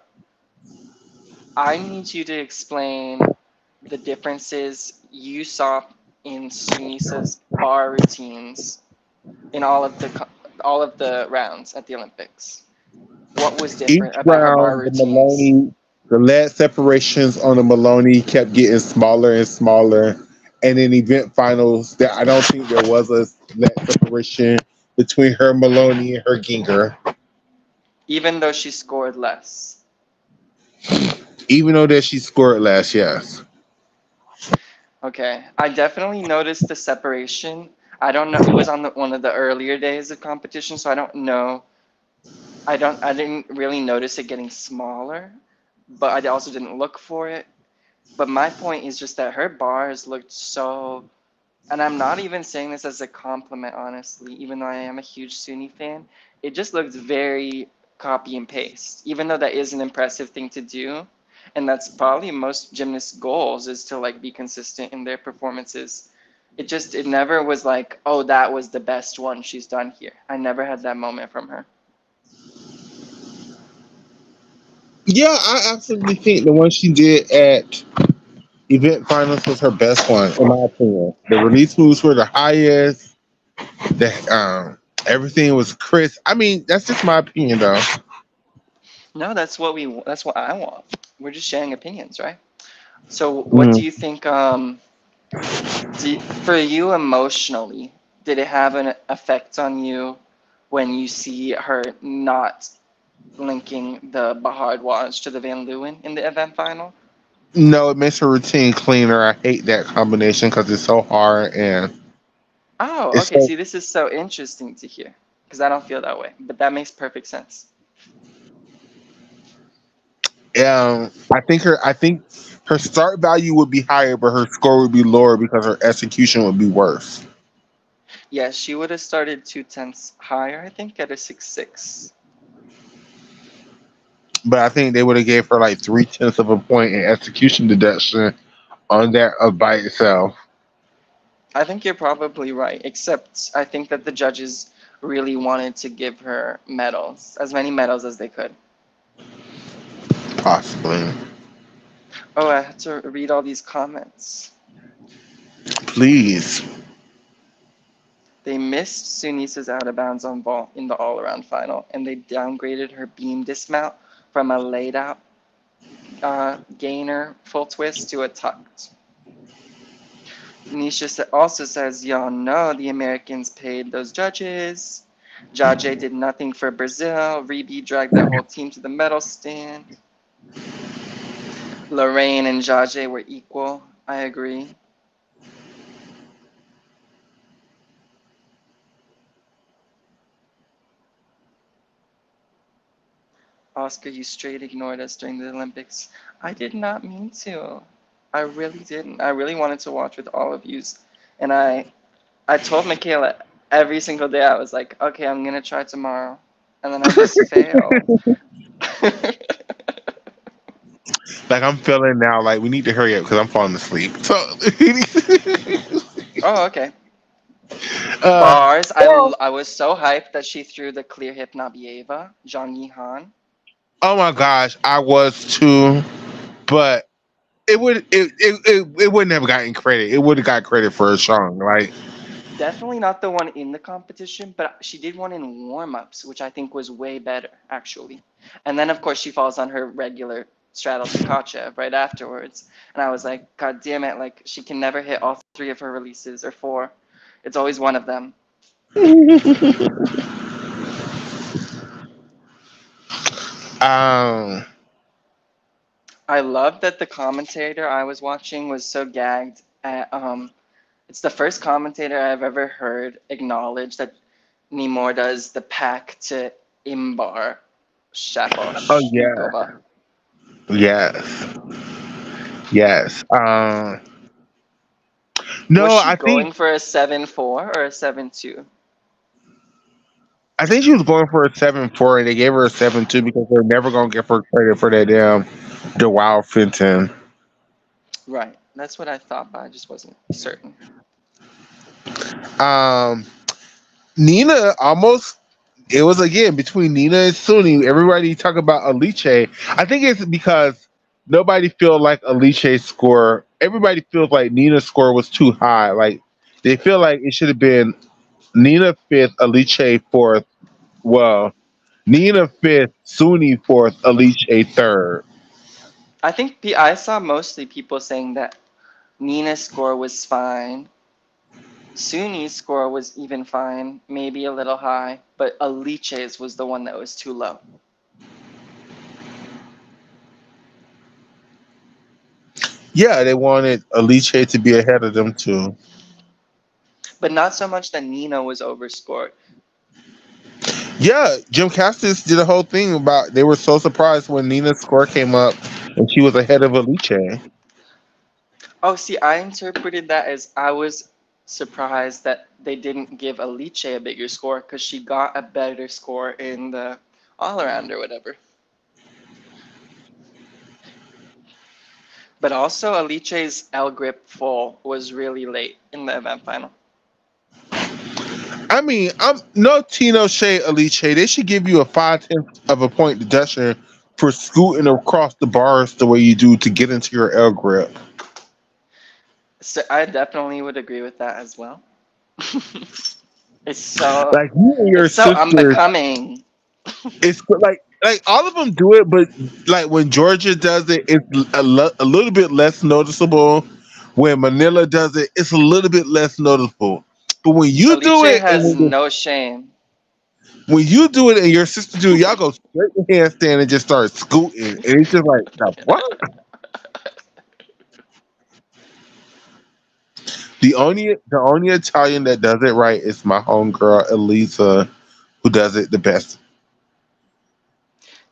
S2: I need you to explain the differences you saw in Sunisa's bar routines in all of the rounds at the Olympics. What was
S1: Each
S2: different about her bar
S1: round,
S2: routines?
S1: The lead separations on the Maloney kept getting smaller and smaller. And in event finals, I don't think there was a lead separation between her Maloney and her Ginger,
S2: Even though she scored less.
S1: even though that she scored last. Yes,
S2: Okay, I definitely noticed the separation. I don't know. It was on one of the earlier days of competition, so I don't know. I didn't really notice it getting smaller, but I also didn't look for it. But my point is just that her bars looked so, and I'm not even saying this as a compliment, honestly, even though I am a huge Sunni fan. It just looked very copy and paste, even though that is an impressive thing to do. And that's probably most gymnasts' goals is to like be consistent in their performances. It never was like, oh, that was the best one she's done here. I never had that moment from her.
S1: yeah, I absolutely think the one she did at event finals was her best one, in my opinion. The release moves were the highest. The everything was crisp. I mean, that's just my opinion, though.
S2: No, that's what I want. We're just sharing opinions, right? So, what do
S1: Mm.
S2: you think? For you emotionally, did it have an effect on you when you see her not linking the Bahard Watch to the Van Leeuwen in the event final?
S1: No, it makes her routine cleaner. I hate that combination because it's so hard and
S2: Oh,
S1: it's
S2: okay.
S1: so.
S2: See, this is so interesting to hear because I don't feel that way, but that makes perfect sense.
S1: I think her start value would be higher, but her score would be lower because her execution would be worse.
S2: Yeah, she would have started 2/10 higher, I think, at a 6.6.
S1: But I think they would have gave her like 3/10 of a point in execution deduction on that by itself.
S2: I think you're probably right, except I think that the judges really wanted to give her medals, as many medals as they could.
S1: Possibly.
S2: Oh, I had to read all these comments.
S1: Please.
S2: They missed Sunisa's out of bounds on ball in the all around final, and they downgraded her beam dismount from a laid out gainer full twist to a tucked. Nisha also says, y'all know the Americans paid those judges. Jaje did nothing for Brazil. Rebi dragged that whole team to the medal stand. Lorraine and Jaje were equal. I agree. Oscar, you straight ignored us during the Olympics. I did not mean to. I really didn't. I really wanted to watch with all of yous. And I told Makayla every single day, I was like, okay, I'm going to try tomorrow. And then I just failed.
S1: Like I'm feeling now, like we need to hurry up because I'm falling asleep. So,
S2: Oh, okay.
S1: uh,
S2: Bars.
S1: well,
S2: I was so hyped that she threw the clear hip Nabieva, Zhang Yihan.
S1: oh my gosh, I was too, but it wouldn't have gotten credit. It would have got credit for a song. Like,
S2: Definitely not the one in the competition, but she did one in warm-ups, which I think was way better, actually. And then, of course, she falls on her regular straddle to Kachev right afterwards. And I was like, God damn it, like, she can never hit all three of her releases or four. It's always one of them.
S1: um,
S2: I love that the commentator I was watching was so gagged at, it's the first commentator I've ever heard acknowledge that Nimor does the pack to Imbar
S1: oh yeah,
S2: Shaposhnikova.
S1: yes, yes.
S2: Was
S1: No,
S2: she going for a 7-4 or a 7-2?
S1: I think she was going for a 7-4, and they gave her a 7-2 because they're never gonna give her credit for that damn DeWild Fenton.
S2: Right. That's what I thought, but I just wasn't certain.
S1: Um, Nina almost. It was again between Nina and Suni. Everybody talk about Alice. I think it's because nobody feel like Alice's score. Everybody feels like Nina's score was too high. Like they feel like it should have been Nina fifth, Alice fourth. Well, Nina fifth, Suni fourth, Alice third.
S2: I think I saw mostly people saying that Nina's score was fine. Suni's score was even fine, maybe a little high, but Alice's was the one that was too low.
S1: Yeah, they wanted Alice to be ahead of them too.
S2: But not so much that Nina was overscored.
S1: Yeah, Jim Castis did a whole thing about they were so surprised when Nina's score came up and she was ahead of Alice.
S2: Oh, see, I interpreted that as I was surprised that they didn't give Alice a bigger score because she got a better score in the all around or whatever. But also, Alice's L grip full was really late in the event final.
S1: I mean, I'm no Tino Shea Alice. They should give you a 5/10 of a point deduction for scooting across the bars the way you do to get into your L grip.
S2: So I definitely would agree with that as well. It's so
S1: Like you and your
S2: it's so
S1: sisters,
S2: unbecoming.
S1: it's like all of them do it, but like when Georgia does it, it's a little bit less noticeable. When Manila does it, it's a little bit less noticeable. But when you
S2: Alice
S1: do it, and
S2: has no shame.
S1: when you do it and your sister do it, y'all go straight to handstand and just start scooting, and it's just like what? The only Italian that does it right is my homegirl Elisa, who does it the best.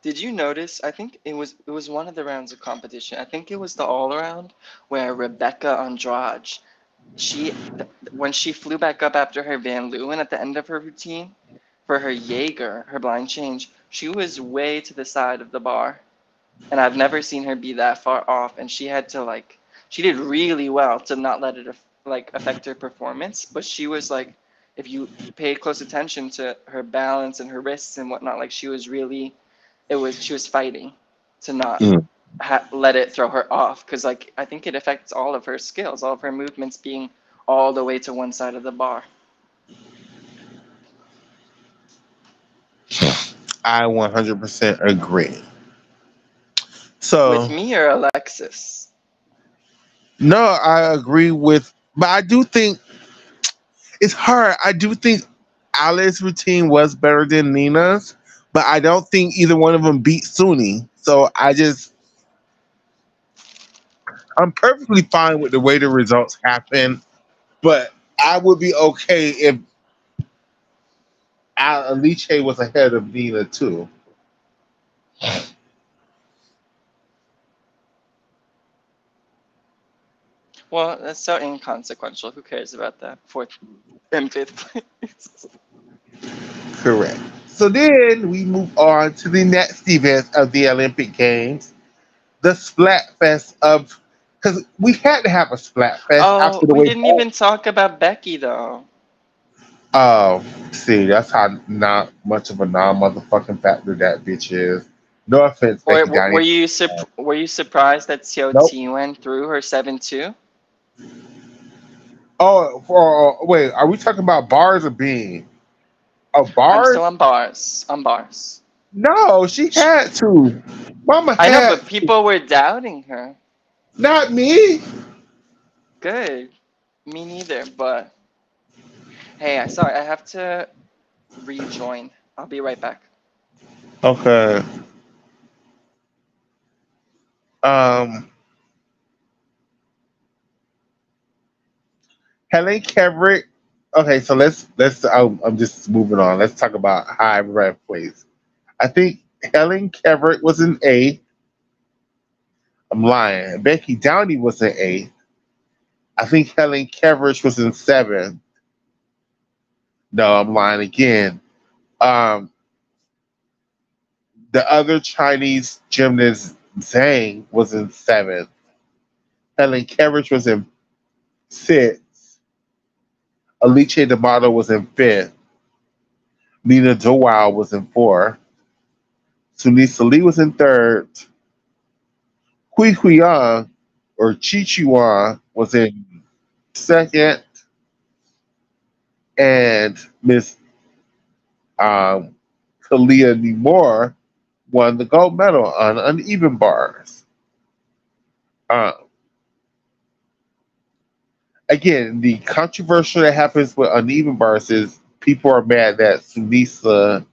S2: Did you notice? I think it was one of the rounds of competition. I think it was the all around where Rebecca Andrade, when she flew back up after her Van Leeuwen at the end of her routine for her Jaeger, her blind change, she was way to the side of the bar, and I've never seen her be that far off. And she had to like, she did really well to not let it like affect her performance. But she was like, if you pay close attention to her balance and her wrists and whatnot, like she was really, she was fighting to not
S1: Mm.
S2: let it throw her off because like I think it affects all of her skills, all of her movements being all the way to one side of the bar.
S1: I 100% agree.
S2: With
S1: So,
S2: me or Alexis?
S1: no, I agree with, but I do think it's hard. I do think Alice's routine was better than Nina's, but I don't think either one of them beat Suni. So I'm perfectly fine with the way the results happen, but I would be okay if Alice was ahead of Nina too.
S2: Well, that's so inconsequential. Who cares about that? Fourth and fifth place.
S1: Correct. So then we move on to the next event of the Olympic Games, the Splatfest of, because we had to have a Splatfest after
S2: Oh,
S1: the
S2: we
S1: way
S2: didn't even talk about Becky though.
S1: Oh, see, that's how not much of a non-motherfucking factor that bitch is. No offense,
S2: Or
S1: Becky Downey.
S2: were you surprised that
S1: Nope.
S2: COT went through her 7-2?
S1: Oh, wait, are we talking about bars or being? Oh,
S2: I'm still
S1: bars?
S2: on bars. On bars.
S1: No, she had to. Mama
S2: I know,
S1: had
S2: but
S1: to.
S2: people were doubting her.
S1: Not me.
S2: Good. Me neither, but hey, I sorry, I have to rejoin. I'll be right back.
S1: Okay. Um, Helen Kevrick. Okay, so let's. I'm just moving on. Let's talk about how everybody plays. I think Helen Kevrick was an A. I'm lying. Becky Downey was an A. I think Helen Keverich was in seven. No, I'm lying again. Um, the other Chinese gymnast Zhang was in seventh. Helen Keverich was in sixth. Alicia D'Amato was in fifth. Nina Joao was in fourth. Sunisa Lee was in third. Hui Huiyang or Chi Chuan was in second. And Miss um, Kalia Nimore won the gold medal on uneven bars. Uh, Again, the controversial that happens with uneven bars is people are mad that Sunisa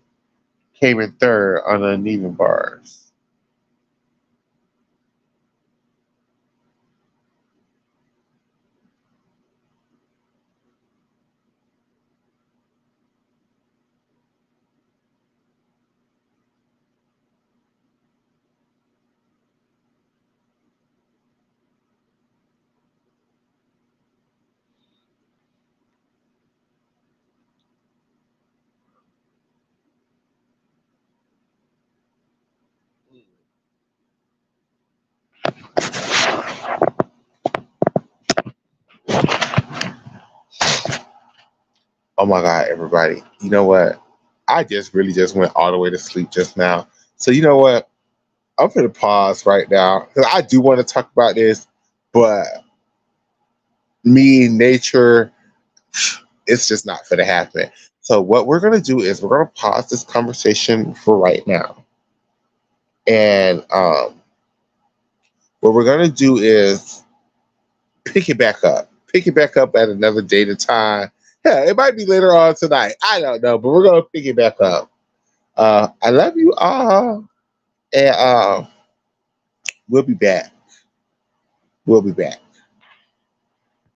S1: came in third on uneven bars. Oh my God, everybody. You know what? I just really just went all the way to sleep just now. So, you know what? I'm going to pause right now because I do want to talk about this, but me, nature, it's just not going to happen. So, what we're going to do is we're going to pause this conversation for right now. And what we're going to do is pick it back up. Pick it back up at another date and time. Yeah, it might be later on tonight. I don't know, but we're going to pick it back up. I love you all. And we'll be back. We'll be back.